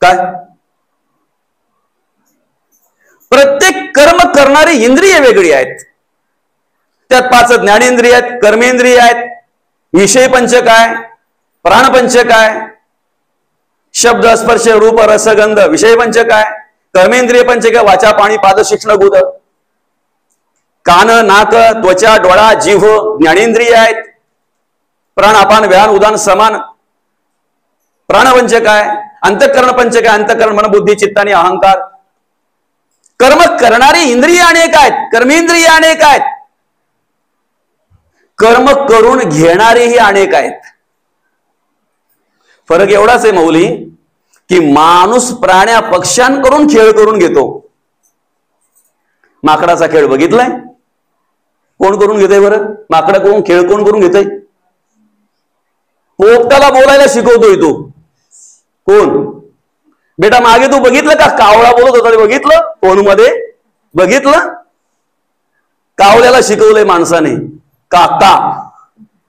काय? प्रत्येक कर्म करणारी इंद्रिय वेगळी आहेत. त्यात 5 ज्ञानेंद्रिय आहेत, कर्मेंद्रिय आहेत, विषय पंचक आहे, प्राणपंचक आहे, शब्द स्पर्श रूप रसगंध विषय पंचक आहे, कर्मेंद्रिय पंचक आहे, वाचा पाणी पाद शिक्षण गुद, कान नाक त्वचा डोळा जीभ ज्ञानेंद्रिय आहेत, प्राण अपान व्यान उदान समान प्राणपंचक आहे, अंतःकरण पंचक आहे, अंतःकरण मन बुद्धी चित्त आणि अहंकार. कर्म करणारी इंद्रिय अनेक आहेत, कर्मेंद्रिय अनेक आहेत, कर्म करून घेणारेही अनेक आहेत. फरक एवढाच आहे मौली, की माणूस प्राण्या पक्ष्यांकडून खेळ करून घेतो. माकडाचा खेळ बघितलाय? कोण करून घेतोय बरं? माकडाकडून खेळ कोण करून घेतोय? पोपटाला बोलायला शिकवतोय तो. कोण? बेटा मागे तू बघितलं का कावळा बोलत होता ते बघितलं फोन मध्ये? बघितलं? कावळ्याला शिकवलंय माणसाने काका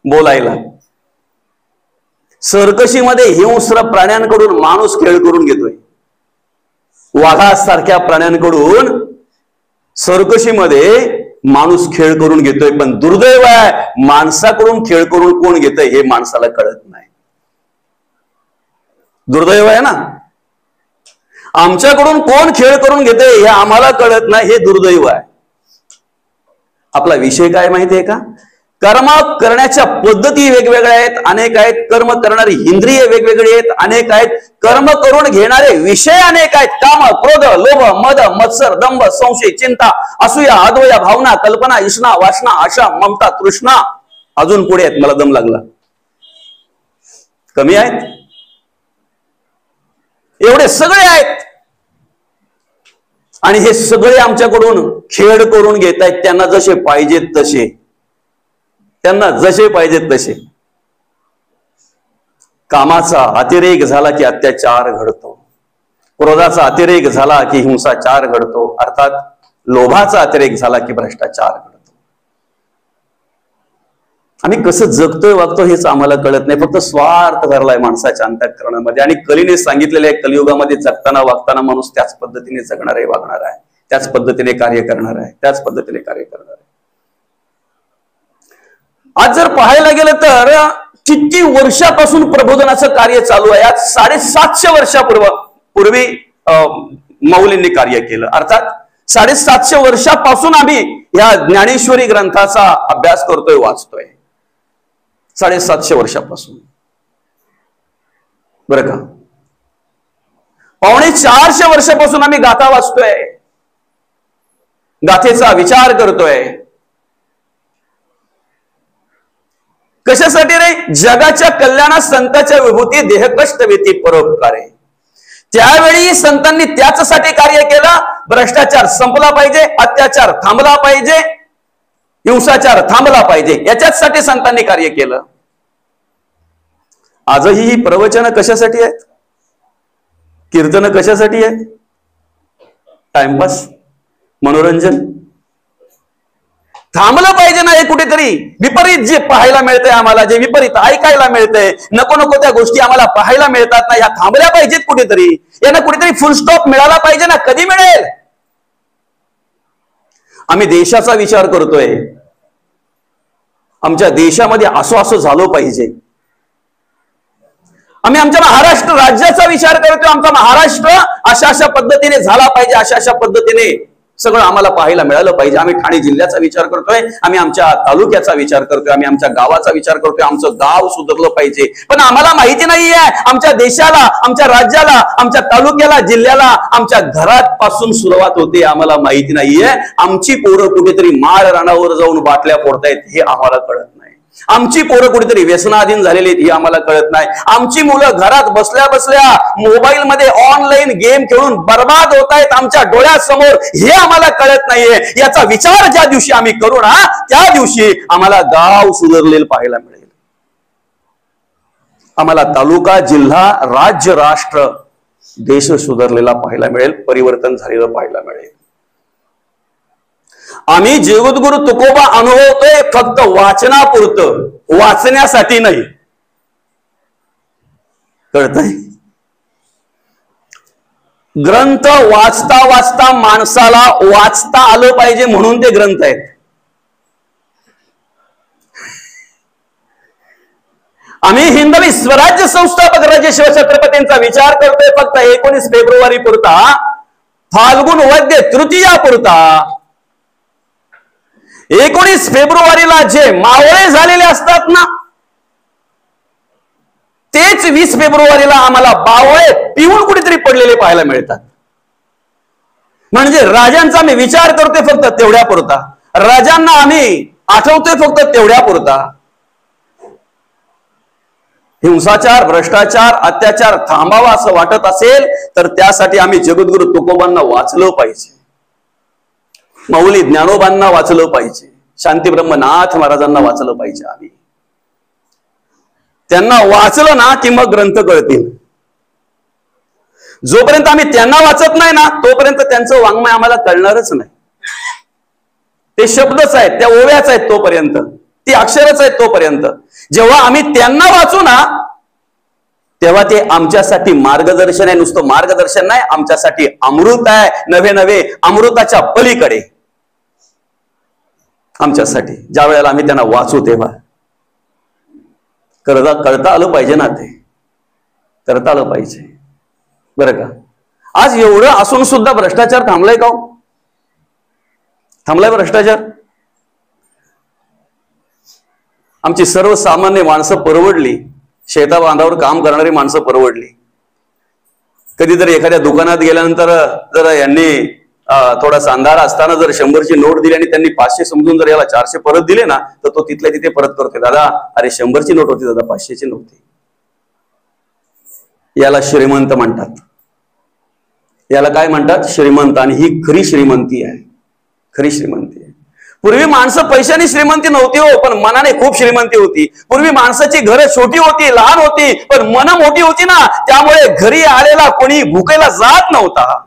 बोलायला. सर्कशीमध्ये हिंस्र प्राण्यांकडून माणूस खेळ करून घेतोय. वाघासारख्या प्राण्यांकडून सर्कशीमध्ये माणूस खेळ करून घेतोय. पण दुर्दैव आहे, माणसाकडून खेळ करून कोण घेतोय हे माणसाला कळत नाही. दुर्दैव आहे ना. आमच्याकडून कोण खेळ करून घेतोय हे आम्हाला कळत नाही, हे दुर्दैव आहे. आपला विषय काय माहितीये का? कर्म करण्याच्या पद्धती वेगवेगळ्या आहेत, अनेक आहेत. कर्म करणारी इंद्रिय वेगवेगळी आहेत, अनेक आहेत. कर्म करून घेणारे विषय अनेक आहेत. काम, क्रोध, लोभ, मद, मत्सर, दंभ, संशय, चिंता, असूया, अद्वया, भावना, कल्पना, इष्णा, वासना, आशा, ममता, तृष्णा. अजून पुढे आहेत, मला दम लागला. कमी आहेत? एवढे सगळे आहेत. आणि हे सगळे आमच्याकडून खेळ करून घेत आहेत. त्यांना जसे पाहिजेत तसे, त्यांना जसे पाहिजेत तसे. कामाचा अतिरेक झाला की अत्याचार घडतो, क्रोधाचा अतिरेक झाला की हिंसाचार घडतो, अर्थात लोभाचा अतिरेक झाला की भ्रष्टाचार घडतो. आम्ही कसं जगतोय वागतो हेच आम्हाला कळत नाही. फक्त स्वार्थ धरलाय माणसाच्या अंतःकरणामध्ये. आणि कलीने सांगितलेल्या कलियुगामध्ये जगताना वागताना माणूस त्याच पद्धतीने जगणार आहे, वागणार आहे, त्याच पद्धतीने कार्य करणार आहे, त्याच पद्धतीने कार्य करणार आहे. आज जर पाहायला गेलं तर किती वर्षापासून प्रबोधनाचं कार्य चालू आहे. आज 750 वर्षापूर्वी माऊलींनी कार्य केलं. अर्थात 750 वर्षापासून आम्ही या ज्ञानेश्वरी ग्रंथाचा अभ्यास करतोय, वाचतोय. 750 वर्षापासून, बरं का. 350 वर्षापासून आम्ही गाथा वाचतोय, गाथेचा विचार करतोय. कशासाठी रे? जगाच्या कल्याणात संतांच्या विभूती देह कष्ट वेती परोपकारे. त्यावेळी संतांनी त्याच्यासाठी कार्य केलं. भ्रष्टाचार संपला पाहिजे, अत्याचार थांबला पाहिजे, हिंसाचार थांबला पाहिजे, याच्यासाठी संतांनी कार्य केलं. आजही ही प्रवचनं कशासाठी आहेत? कीर्तन कशासाठी आहेत? टाइमपास, मनोरंजन. थांबलं पाहिजे ना हे कुठेतरी. विपरीत जे पाहायला मिळतंय आम्हाला, जे विपरीत ऐकायला मिळतंय, नको नको त्या गोष्टी आम्हाला पाहायला मिळतात ना, ह्या थांबल्या पाहिजेत कुठेतरी. यांना कुठेतरी फुल स्टॉप मिळाला पाहिजे ना. कधी मिळेल? आम्ही देशाचा विचार करतोय. आमच्या देशामध्ये असं झालं पाहिजे. आम्ही आमच्या महाराष्ट्र राज्याचा विचार करतोय. आमचा महाराष्ट्र अशा पद्धतीने झाला पाहिजे, अशा पद्धतीने सगळं आम्हाला पाहायला मिळालं पाहिजे. आम्ही ठाणे जिल्ह्याचा विचार करतोय, आम्ही आमच्या तालुक्याचा विचार करतोय, आम्ही आमच्या गावाचा विचार करतोय. आमचं गाव सुधारलं पाहिजे. पण आम्हाला माहिती नाहीये आमच्या देशाला, आमच्या राज्याला, आमच्या तालुक्याला, जिल्ह्याला आमच्या घरात पासून सुरुवात होते. आम्हाला माहिती नाहीये आमची पोरं कुठेतरी माळ रानावर जाऊन बाटल्या फोडतायत, हे आम्हाला कळत नाही. आमची पोरं कुठेतरी व्यसनाधीन झालेली आहेत, हे आम्हाला कळत नाही. आमची मुलं घरात बसल्या बसल्या मोबाईल मध्ये ऑनलाईन गेम खेळून बर्बाद होत आहेत आमच्या डोळ्यासमोर, हे आम्हाला कळत नाहीये. याचा विचार ज्या दिवशी आम्ही करू ना, त्या दिवशी आम्हाला गाव सुधारलेलं पाहायला मिळेल. आम्हाला तालुका, जिल्हा, राज्य, राष्ट्र, देश सुधारलेला पाहायला मिळेल, परिवर्तन झालेलं पाहायला मिळेल. आम्ही जगद्गुरु तुकोबा अनुभवतोय फक्त वाचनापुरतं, वाचण्यासाठी नाही. कळतंय? ग्रंथ वाचता वाचता माणसाला वाचता आलं पाहिजे म्हणून ते ग्रंथ आहेत. आम्ही हिंदवी स्वराज्य संस्थापक राजे शिवछत्रपतींचा विचार करतोय फक्त 19 फेब्रुवारी पुरता, फाल्गुन वद्य तृतीया पुरता. 19 फेब्रुवारीला जे मावळे झालेले असतात ना, तेच 20 फेब्रुवारीला आम्हाला बावळे पिऊन कुठेतरी पडलेले पाहायला मिळतात. म्हणजे राजांचा आम्ही विचार करतोय फक्त तेवढ्या पुरता, राजांना आम्ही आठवतोय फक्त तेवढ्या पुरता. हिंसाचार, भ्रष्टाचार, अत्याचार थांबावा असं वाटत असेल तर त्यासाठी आम्ही जगद्गुरु तुकोबांना वाचलं पाहिजे, माऊली ज्ञानोबांना वाचलं पाहिजे, शांती ब्रह्मनाथ महाराजांना वाचलं पाहिजे. आम्ही त्यांना वाचलं ना की मग ग्रंथ कळतील. जोपर्यंत आम्ही त्यांना वाचत नाही ना, तोपर्यंत त्यांचं वाङ्मय आम्हाला कळणारच नाही. ते शब्दच आहेत, त्या ओव्याच आहेत तोपर्यंत, ती अक्षरच आहेत तोपर्यंत. जेव्हा आम्ही त्यांना वाचू ना, तेव्हा ते आमच्यासाठी मार्गदर्शन आहे. नुसतं मार्गदर्शन नाही, आमच्यासाठी अमृत आहे, नवे नवे अमृताच्या पलीकडे आमच्यासाठी. ज्या वेळेला आम्ही त्यांना वाचू तेव्हा करता आलं पाहिजे ना, ते करता आलं पाहिजे. बरं का, आज एवढं असून सुद्धा भ्रष्टाचार थांबलाय का? थांबलाय भ्रष्टाचार? आमची सर्वसामान्य माणसं परवडली, शेता बांधावर काम करणारी माणसं परवडली. कधीतरी एखाद्या दुकानात गेल्यानंतर जर यांनी थोडासा अंधारा असताना जर 100ची नोट दिली आणि त्यांनी 500 समजून जर याला 400 परत दिले ना, तर तो तिथल्या तिथे परत करतोय. दादा, अरे 100ची नोट होती दादा, 500ची नव्हती. याला श्रीमंत म्हणतात. याला काय म्हणतात? श्रीमंत. आणि ही खरी श्रीमंती आहे, खरी श्रीमंती आहे. पूर्वी माणसं पैशाने श्रीमंती नव्हती हो, पण मनाने खूप श्रीमंती होती. पूर्वी माणसाची घरं छोटी होती, लहान होती, पण मन मोठी होती ना, त्यामुळे घरी आलेला कोणी भुकेला जात नव्हता.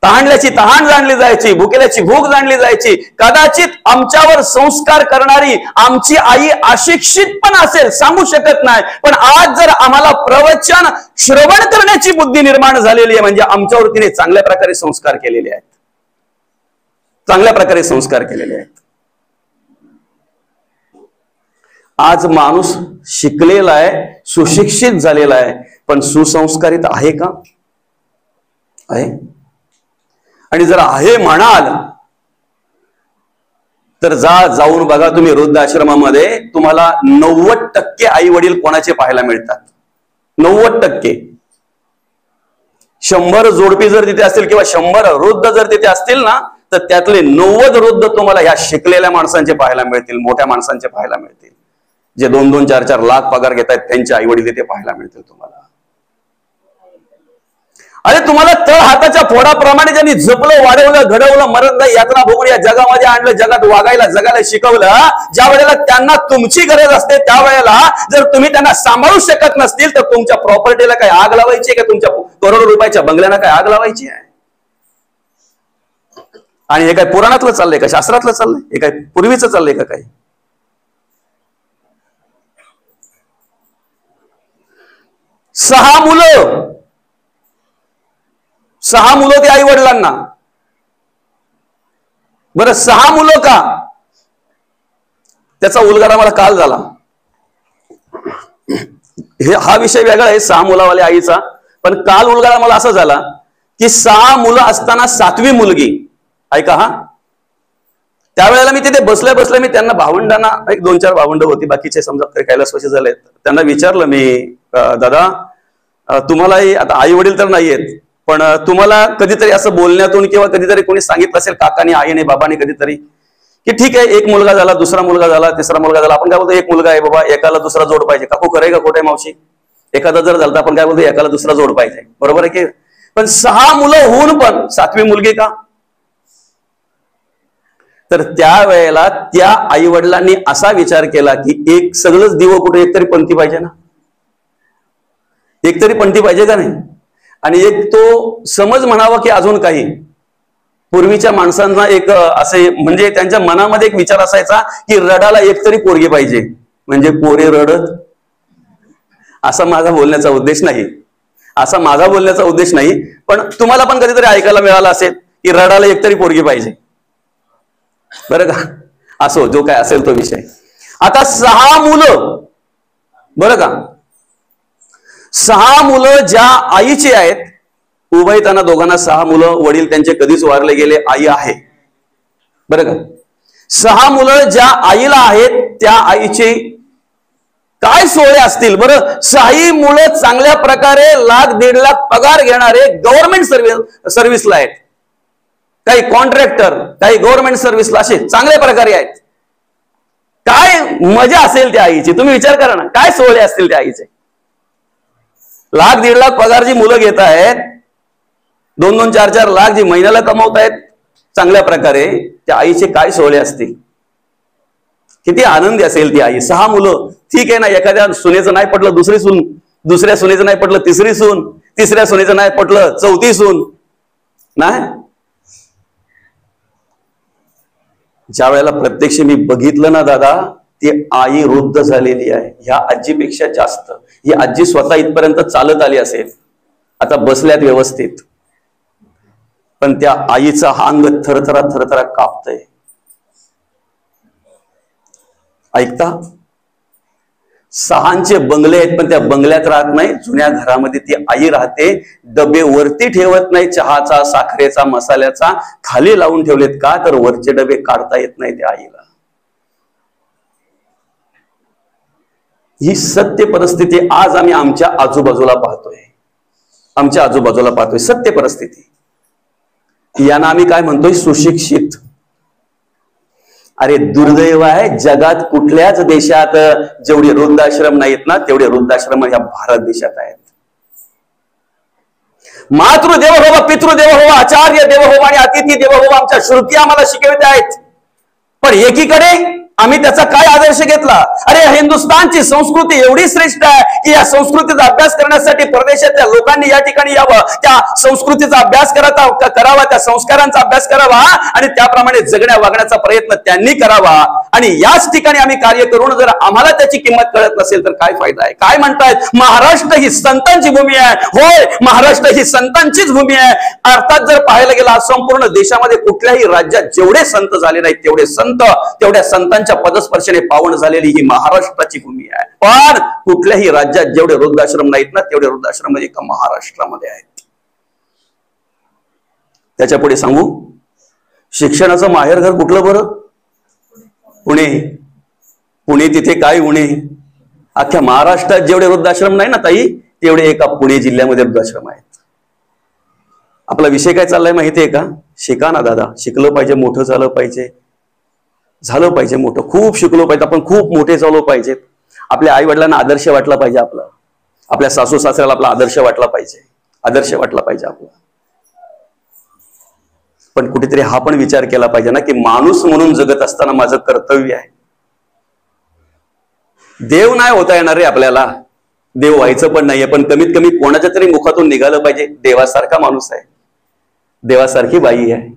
तहानल्याची तहान जाणली जायची, भुकेल्याची भूक जाणली जायची. कदाचित आमच्यावर संस्कार करणारी आमची आई अशिक्षित पण असेल, सांगू शकत नाही, पण आज जर आम्हाला प्रवचन श्रवण करण्याची बुद्धी निर्माण झालेली आहे, म्हणजे आमच्यावर तिने चांगल्या प्रकारे संस्कार केलेले आहेत, चांगल्या प्रकारे संस्कार केलेले आहेत. आज माणूस शिकलेला आहे, सुशिक्षित झालेला आहे, पण सुसंस्कारित आहे का? आहे? आणि जर आहे म्हणाल तर जाऊन बघा तुम्ही वृद्धाश्रमामध्ये, तुम्हाला 90% आई वडील कोणाचे पाहायला मिळतात? 90%. 100 जोडपी जर तिथे असतील किंवा 100 वृद्ध जर तिथे असतील ना, तर त्यातले 90 वृद्ध तुम्हाला ह्या शिकलेल्या माणसांचे पाहायला मिळतील, मोठ्या माणसांचे पाहायला मिळतील. जे 2-2, 4-4 लाख पगार घेत आहेत त्यांचे आई वडील तिथे पाहायला मिळतील तुम्हाला. अरे तुम्हाला तळ हाताच्या फोडाप्रमाणे ज्यांनी जपलं, वाढवलं, घडवलं, मरण यातना भोगून या जगामध्ये आणलं, जगात वागायला, जगाला शिकवलं, ज्या वेळेला त्यांना तुमची गरज असते त्यावेळेला जर तुम्ही त्यांना सांभाळू शकत नसतील, तर तुमच्या प्रॉपर्टीला काय आग लावायची आहे का? तुमच्या करोडो रुपयाच्या बंगल्यांना काय आग लावायची आहे? आणि हे काय पुराणातलं चाललंय का? शास्त्रातलं चाललंय? हे काय पूर्वीचं चाललंय का? काय 6 मुलं, 6 मुलं ते आई वडिलांना. बरं 6 मुलं का? त्याचा उलगडा मला काल झाला. हा विषय वेगळा आहे 6 मुलावाल्या आईचा, पण काल उलगडा मला असा झाला की 6 मुलं असताना 7वी मुलगी. ऐका हा, त्यावेळेला मी तिथे बसल्या बसल्या मी त्यांना भावंडांना, 1-2-4 भावंड होती, बाकीचे समजा कैलासवासी झाले, त्यांना विचारलं मी, दादा तुम्हालाही आता आई वडील तर नाहीयेत, पण तुम्हाला कधीतरी असं बोलण्यातून किंवा कधीतरी कोणी सांगितलं असेल, काकाने, आईने, बाबाने कधीतरी, की ठीक आहे एक मुलगा झाला, दुसरा मुलगा झाला, तिसरा मुलगा झाला, आपण काय बोलतो एक मुलगा आहे बाबा, एकाला दुसरा जोड पाहिजे. काकू खरंय का खोटं आहे मावशी? एखादा जर झाला तर आपण काय बोलतो एकाला दुसरा जोड पाहिजे, बरोबर आहे की? पण 6 मुलं होऊन पण 7वी मुलगी का? तर त्यावेळेला त्या आई वडिलांनी असा विचार केला की एक सगळंच दिवं कुठे एकतरी पंथी पाहिजे ना, एकतरी पंथी पाहिजे का नाही? आणि एक तो समज म्हणावा की अजून काही पूर्वीच्या माणसांना एक असे म्हणजे त्यांच्या मनामध्ये एक विचार असायचा की रडाला एकतरी पोरगी पाहिजे, म्हणजे पोरे रडत. असा माझा बोलण्याचा उद्देश नाही, असा माझा बोलण्याचा उद्देश नाही, पण तुम्हाला पण कधीतरी ऐकायला मिळालं असेल की रडाला एकतरी पोरगी पाहिजे, बरं का? असो, जो काय असेल तो विषय. आता 6 मुलं, बरं का, 6 मुलं ज्या आईची आहेत, उभयताना दोघांना 6 मुलं, वडील त्यांचे कधीच वारले गेले, आई आहे, बरं का? 6 मुलं ज्या आईला आहेत त्या आईचे काय सोहळे असतील बरं? 6 मुलं चांगल्या प्रकारे 1,00,000-1.5 लाख पगार घेणारे गव्हर्नमेंट सर्व्हिसला आहेत, काही कॉन्ट्रॅक्टर, काही गव्हर्नमेंट सर्व्हिसला असे चांगल्या प्रकारे आहेत. काय मजा असेल त्या आईची, तुम्ही विचार करा ना, काय सोहळे असतील त्या आईचे. 1,00,000-1.5 लाख पगार जी मुलं घेत आहेत, 2-2, 4-4 लाख जी महिन्याला कमवत आहेत चांगल्या प्रकारे, त्या आईचे काय सोहळे असतील, किती आनंदी असेल ती आई. 6 मुलं, ठीक आहे ना, एखाद्या सुनेचं नाही पटलं दुसरी सून दुसऱ्या सुनेचं नाही पटलं तिसरी सून, तिसऱ्या सुनेचं नाही पटलं चौथी सून. नाही, ज्या वेळेला प्रत्यक्ष मी बघितलं ना दादा, ती आई वृद्ध झालेली आहे ह्या आजीपेक्षा जास्त. ही आजी स्वतः इथपर्यंत चालत आली असेल, आता बसल्यात व्यवस्थित, पण त्या आईचा अंग थरथरा थरथरा कापतय. ऐकता, 6 बंगले आहेत पण त्या बंगल्यात राहत नाही, जुन्या घरामध्ये ती आई राहते. डबे वरती ठेवत नाही, चहाचा, साखरेचा, मसाल्याचा खाली लावून ठेवलेत. का तर वरचे डबे काढता येत नाही त्या आईला. ही सत्य परिस्थिती आज आम्ही आमच्या आजूबाजूला पाहतोय, आमच्या आजूबाजूला पाहतोय सत्य परिस्थिती. यांना आम्ही काय म्हणतोय? सुशिक्षित. अरे दुर्दैव आहे, जगात कुठल्याच देशात जेवढे वृद्धाश्रम नाहीत ना तेवढे वृद्धाश्रम ह्या भारत देशात आहेत. मातृदेव होवा, पितृदेव होवा, आचार्य देव होवा आणि अतिथी देव होवा आमच्या श्रुती आम्हाला शिकवित आहेत. पण एकीकडे आम्ही त्याचा काय आदर्श घेतला? अरे हिंदुस्थानची संस्कृती एवढी श्रेष्ठ आहे की या संस्कृतीचा अभ्यास करण्यासाठी परदेशातल्या लोकांनी या ठिकाणी यावं, त्या संस्कृतीचा अभ्यास करावा, त्या संस्कारांचा अभ्यास करावा आणि त्याप्रमाणे जगण्या वागण्याचा प्रयत्न त्यांनी करावा. आणि याच ठिकाणी आम्ही कार्य करून जर आम्हाला त्याची किंमत कळत नसेल तर काय फायदा आहे? काय म्हणतायत? महाराष्ट्र ही संतांची भूमी आहे. होय, महाराष्ट्र ही संतांचीच भूमी आहे. अर्थात जर पाहायला गेला संपूर्ण देशामध्ये कुठल्याही राज्यात जेवढे संत झाले नाहीत तेवढे संत, तेवढ्या संतांच्या पदस्पर्शाने पावन झालेली ही महाराष्ट्राची भूमी आहे. पण कुठल्याही राज्यात जेवढे वृद्धाश्रम नाहीत ना तेवढे वृद्धाश्रम म्हणजे एका महाराष्ट्रामध्ये आहेत. त्याच्या पुढे सांगू, शिक्षणाचं माहेरघर कुठलं बरं? पुणे. पुणे तिथे काय उणे? अख्ख्या महाराष्ट्रात जेवढे वृद्धाश्रम नाही ना ताई तेवढे एका पुणे जिल्ह्यामध्ये वृद्धाश्रम आहेत. आपला विषय काय चाललाय माहितीये का? शिका ना दादा, शिकलं पाहिजे, मोठं झालं पाहिजे, झालं पाहिजे मोठं, खूप शिकलो पाहिजे आपण, खूप मोठे झालो पाहिजेत. आपल्या आई वडिलांना आदर्श वाटला पाहिजे आपला, आपल्या सासू सासऱ्याला आपला आदर्श वाटला पाहिजे, आदर्श वाटला पाहिजे आपला. पण कुठेतरी हा पण विचार केला पाहिजे ना की माणूस म्हणून जगत असताना माझं कर्तव्य आहे. देव नाही होता येणार रे आपल्याला, देव व्हायचं पण नाहीये, पण कमीत कमी कोणाच्या तरी मुखातून निघालं पाहिजे देवासारखा माणूस आहे, देवासारखी बाई आहे.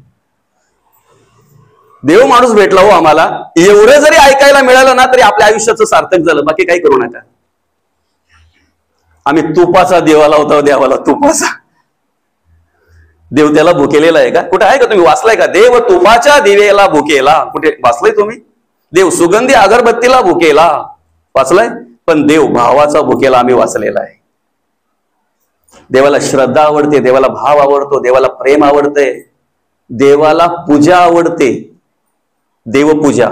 देव माणूस भेटला हो आम्हाला, एवढं जरी ऐकायला मिळालं ना तरी आपल्या आयुष्याचं सार्थक झालं. बाकी काही करू नका. आम्ही तुपाचा देवाला होता, देवाला तुपाचा देव, त्याला भुकेलेला आहे का? कुठे आहे का? तुम्ही वाचलाय का? देव तुपाच्या दिवेला भुकेला, कुठे वाचलंय तुम्ही? देव सुगंधी अगरबत्तीला भुकेला वाचलाय, पण देव भावाचा भुकेला आम्ही वाचलेला आहे. देवाला श्रद्धा आवडते, देवाला भाव आवडतो, देवाला प्रेम आवडते, देवाला पूजा आवडते, देवपूजा.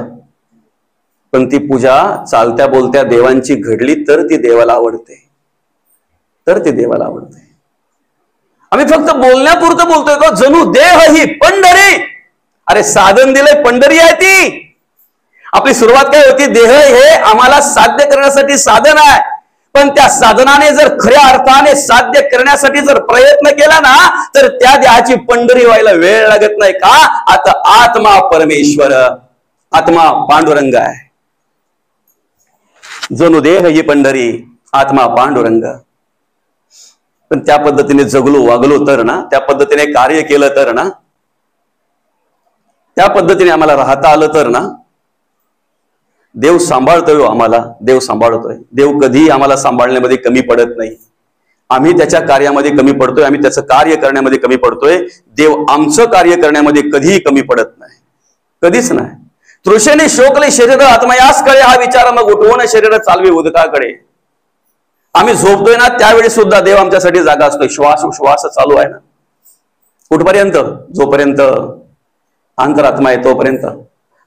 पण ती पूजा चालत्या बोलत्या देवांची घडली तर ती देवाला आवडते, तर ती देवाला आवडते. आम्ही फक्त बोलण्यापुरतं बोलतोय का? जणू देह ही पंढरी. अरे साधन दिलंय, पंढरी आहे ती. आपली सुरुवात काय होती? देह हे आम्हाला साध्य करण्यासाठी साधन आहे, पण त्या साधनाने जर खऱ्या अर्थाने साध्य करण्यासाठी जर प्रयत्न केला ना तर त्या देहाची पंढरी व्हायला वेळ लागत नाही का? आता आत्मा परमेश्वर, आत्मा पांडुरंग आहे. जणू देह ही पंढरी, आत्मा पांडुरंग. पण त्या पद्धतीने जगलो वागलो तर ना, त्या पद्धतीने कार्य केलं तर ना, त्या पद्धतीने आम्हाला राहता आलं तर ना, देव सांभाळतोय आम्हाला, देव सांभाळतोय. देव कधीही आम्हाला सांभाळण्यामध्ये कमी पडत नाही. आम्ही त्याच्या कार्यामध्ये कमी पडतोय, आम्ही त्याचं कार्य करण्यामध्ये कमी पडतोय. देव आमचं कार्य करण्यामध्ये कधीही कमी पडत नाही, कधीच नाही. तृषेने शोकले शरीर आत्मयास कळे, हा विचार मग उठवून शरीर चालवे उदकाकडे. आम्ही झोपतोय ना त्यावेळी सुद्धा देव आमच्यासाठी जागा असतोय. श्वास उश्वास चालू आहे ना, कुठपर्यंत? जोपर्यंत अंतरात्मा आहे तोपर्यंत.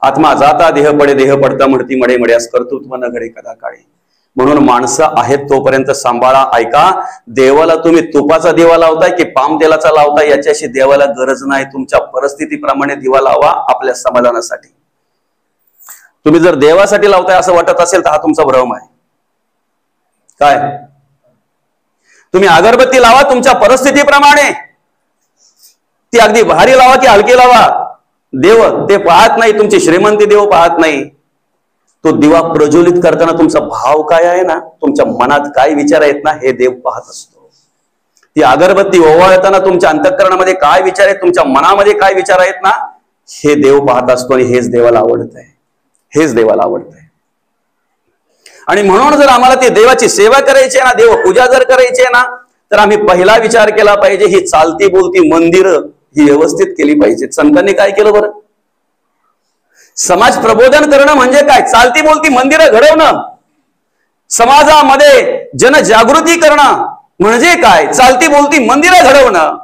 आत्मा जाता देह पडे, देह पडता म्हणती मडे मड्यास कर्तृत्व न घडे कदा काळी. म्हणून माणसं आहेत तोपर्यंत सांभाळा. ऐका, देवाला तुम्ही तुपाचा दिवा लावताय की पाम तेलाचा लावताय याच्याशी देवाला गरज नाही. तुमच्या परिस्थितीप्रमाणे दिवा लावा आपल्या समाधानासाठी. तुम्ही जर देवासाठी लावताय असं वाटत असेल तर हा तुमचा भ्रम आहे. काय? तुम्ही अगरबत्ती लावा तुमच्या परिस्थितीप्रमाणे, ती अगदी भारी लावा की हलकी लावा, देव ते पाहत नाही. तुमची श्रीमंती देव पाहत नाही, तो दिवा प्रज्वलित करताना तुमचा भाव काय आहे ना, तुमच्या मनात काय विचार आहेत ना, हे देव पाहत असतो. ती अगरबत्ती ओवाळताना तुमच्या अंतःकरणामध्ये काय विचार आहेत, तुमच्या मनामध्ये काय विचार आहेत ना, हे देव पाहत असतो. आणि हेच देवाला आवडत आहे, हेच देवाला आवडत आहे. आणि म्हणून जर आम्हाला ती देवाची सेवा करायची आहे ना, देवपूजा जर करायची आहे ना, तर आम्ही पहिला विचार केला पाहिजे, ही चालती बोलती मंदिरं ही व्यवस्थित केली पाहिजे. संतांनी काय केलं बरं? समाज प्रबोधन करणं म्हणजे काय? चालती बोलती मंदिरं घडवणं. समाजामध्ये जनजागृती करणं म्हणजे काय? चालती बोलती मंदिरं घडवणं.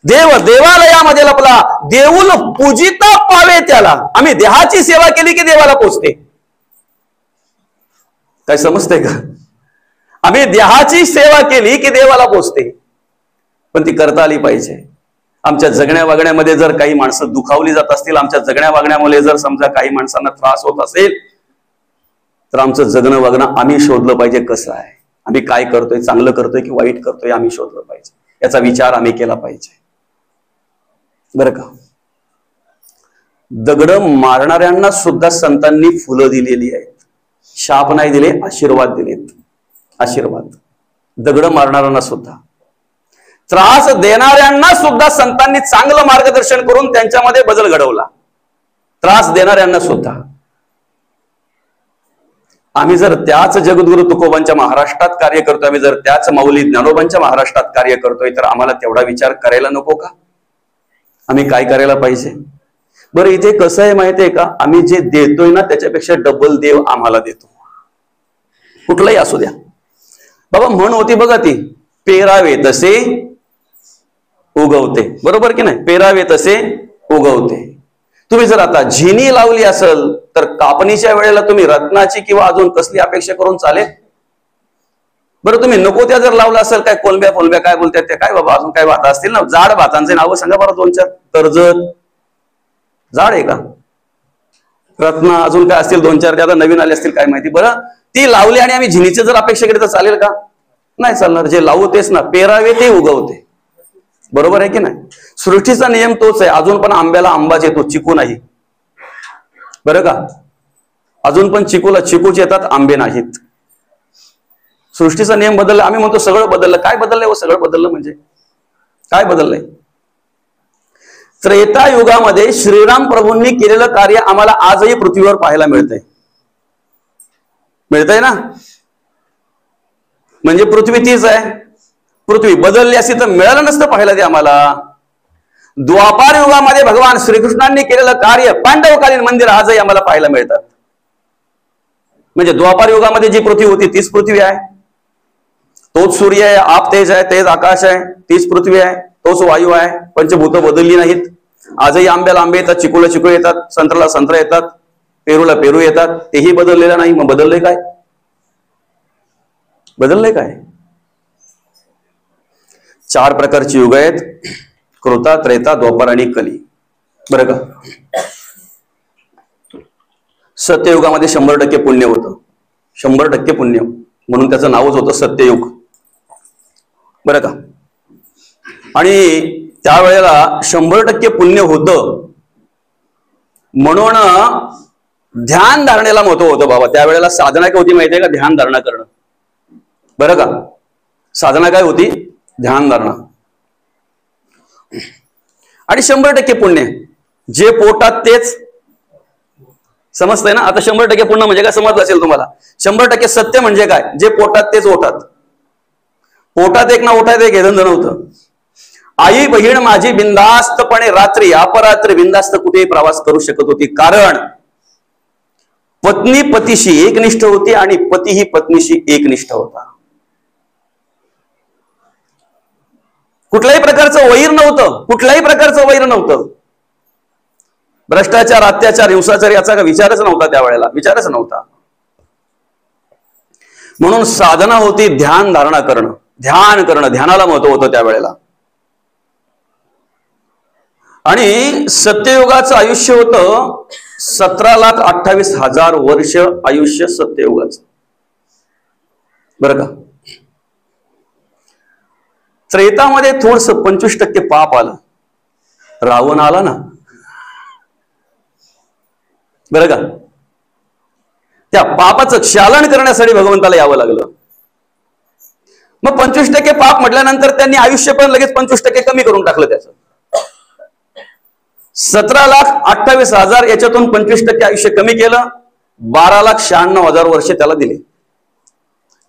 देवालयामध्ये आपला देऊल पूजिता पावे त्याला. आम्ही देहाची सेवा केली की देवाला पोचते. काय समजते का? आम्ही देहाची सेवा केली की देवाला पोचते, पण ती करता आली पाहिजे. आमच्या जगण्या वागण्यामध्ये जर काही माणसं दुखावली जात असतील, आमच्या जगण्या वागण्यामुळे जर समजा काही माणसांना त्रास होत असेल, तर आमचं जगणं वागणं आम्ही शोधलं पाहिजे. कसं आहे, आम्ही काय करतोय, चांगलं करतोय की वाईट करतोय, आम्ही शोधलं पाहिजे. याचा विचार आम्ही केला पाहिजे, बरं का? दगड मारणाऱ्यांना सुद्धा संतांनी फुलं दिलेली आहेत. शाप नाही दिले, आशीर्वाद दिलेत. आशीर्वाद दगड मारणाऱ्यांना सुद्धा, त्रास देणाऱ्यांना सुद्धा संतांनी चांगलं मार्गदर्शन करून त्यांच्यामध्ये बदल घडवला. त्रास देणाऱ्यांना सुद्धा. आम्ही जर त्याच जगद्गुरु तुकोबांच्या महाराष्ट्रात कार्य करतोय, आम्ही जर त्याच माऊली ज्ञानोबांच्या महाराष्ट्रात कार्य करतोय, तर आम्हाला तेवढा विचार करायला नको का? आम्ही काय करायला पाहिजे बरं? इथे कसं आहे माहितीये का? आम्ही जे देतोय ना, त्याच्यापेक्षा डबल देव आम्हाला देतो. कुठलाही असू द्या बाबा. म्हण होती बघा ती, पेरावे तसे उगवते. बरोबर की नाही? पेरावे तसे उगवते. तुम्ही जर आता झिनी लावली असेल, तर कापणीच्या वेळेला तुम्ही रत्नाची किंवा अजून कसली अपेक्षा करून चालेल? बरं, तुम्ही नको त्या जर लावला असेल, काय कोलब्या फोलब्या काय बोलतात ते, काय बाबा अजून काय भात असतील ना, जाड भातांचे नावं सांगा बरं. 2-4 कर्जत जाड आहे का? रत्न अजून काय असतील 2-4 ते आता नवीन आले असतील काय माहिती. बरं, ती लावली आणि आम्ही झिनीची जर अपेक्षा केली तर चालेल का? नाही चालणार. जे लावू तेच ना, पेरावे ते उगवते. बरोबर आहे की नाही? सृष्टीचा नियम तोच आहे. अजून पण आंब्याला आंबाच येतो, चिकू नाही, बरं का? अजून पण चिकूला चिकूच येतात, आंबे नाहीत. सृष्टीचा नियम बदलला. आम्ही म्हणतो सगळं बदललं. काय बदललंय व? सगळं बदललं म्हणजे काय बदललंय? त्रेता युगामध्ये श्रीराम प्रभूंनी केलेलं कार्य आम्हाला आजही पृथ्वीवर पाहायला मिळतंय. मिळतंय ना? म्हणजे पृथ्वी तीच आहे. पृथ्वी बदलली असती तर मिळालं नसतं पाहायला ते आम्हाला. द्वापार युगामध्ये भगवान श्रीकृष्णांनी केलेलं कार्य पांडवकालीन मंदिर आजही आम्हाला पाहायला मिळतात. म्हणजे द्वापार युगामध्ये जी पृथ्वी होती तीच पृथ्वी आहे. तोच सूर्य आहे, आप तेज आहे, तेज आकाश आहे, तीच पृथ्वी आहे, तोच वायू आहे. पंचभूत बदलली नाहीत. आजही आंब्याला आंबे येतात, चिकूला चिकू येतात, संत्र्याला संत्र येतात, पेरूला पेरू येतात. तेही बदललेलं नाही. मग बदललंय काय? बदललंय काय? 4 प्रकारची युग आहेत: कृता, त्रेता, द्वापार आणि कली. बरं का? सत्ययुगामध्ये 100% पुण्य होतं. 100% पुण्य, म्हणून त्याचं नावच होतं सत्ययुग. बरं का? आणि त्यावेळेला 100% पुण्य होतं म्हणून ध्यान धारणेला महत्व होतं बाबा. त्यावेळेला साधना काय होती माहितीये का? ध्यान धारणा करणं. बरं का? साधना काय होती? ध्यान धारणा. आणि 100% पुण्य, जे पोटात तेच. समजतंय ना? आता 100% पुण्य म्हणजे काय समजलं असेल तुम्हाला. 100% सत्य म्हणजे काय? जे पोटात तेच ओठात. पोटात एक ना ओठात एक, हे धंदा नव्हतं. आई बहीण माझी बिंदास्तपणे रात्री अपरात्री बिंदास्त कुठेही प्रवास करू शकत होती, कारण पत्नी पतीशी एकनिष्ठ होती आणि पतीही पत्नीशी एकनिष्ठ होता. कुठल्याही प्रकारचं वैर नव्हतं. कुठल्याही प्रकारचं वैर नव्हतं. भ्रष्टाचार, अत्याचार, हिंसाचार याचा विचारच नव्हता त्यावेळेला. विचारच नव्हता. म्हणून साधना होती ध्यान धारणा करणं, ध्यान करणं. ध्यानाला महत्व होतं त्यावेळेला. आणि सत्ययुगाचं आयुष्य होतं 17,28,000 वर्ष आयुष्य सत्ययुगाचं. बरं का? त्रेतामध्ये थोडस 25% पाप आलं. रावण आला ना. बरं का? त्या पापाचं क्षालन करण्यासाठी भगवंताला यावं लागलं. मग 25% पाप म्हटल्यानंतर त्यांनी आयुष्य पण लगेच 25% कमी करून टाकलं. त्याचं 17,28,000 याच्यातून 25% आयुष्य कमी केलं. 12,96,000 वर्ष त्याला दिले.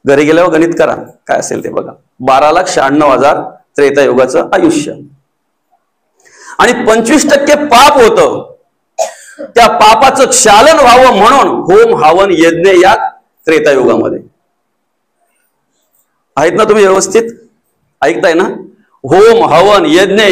घरी गेल्यावर गणित करा काय असेल ते बघा. 12,96,000 त्रेतायुगाचं आयुष्य. आणि 25% पाप होतं. त्या पापाचं क्षालन व्हावं म्हणून होम हवन यज्ञ या त्रेतायुगामध्ये आहेत ना. तुम्ही व्यवस्थित ऐकताय ना. होम हवन यज्ञ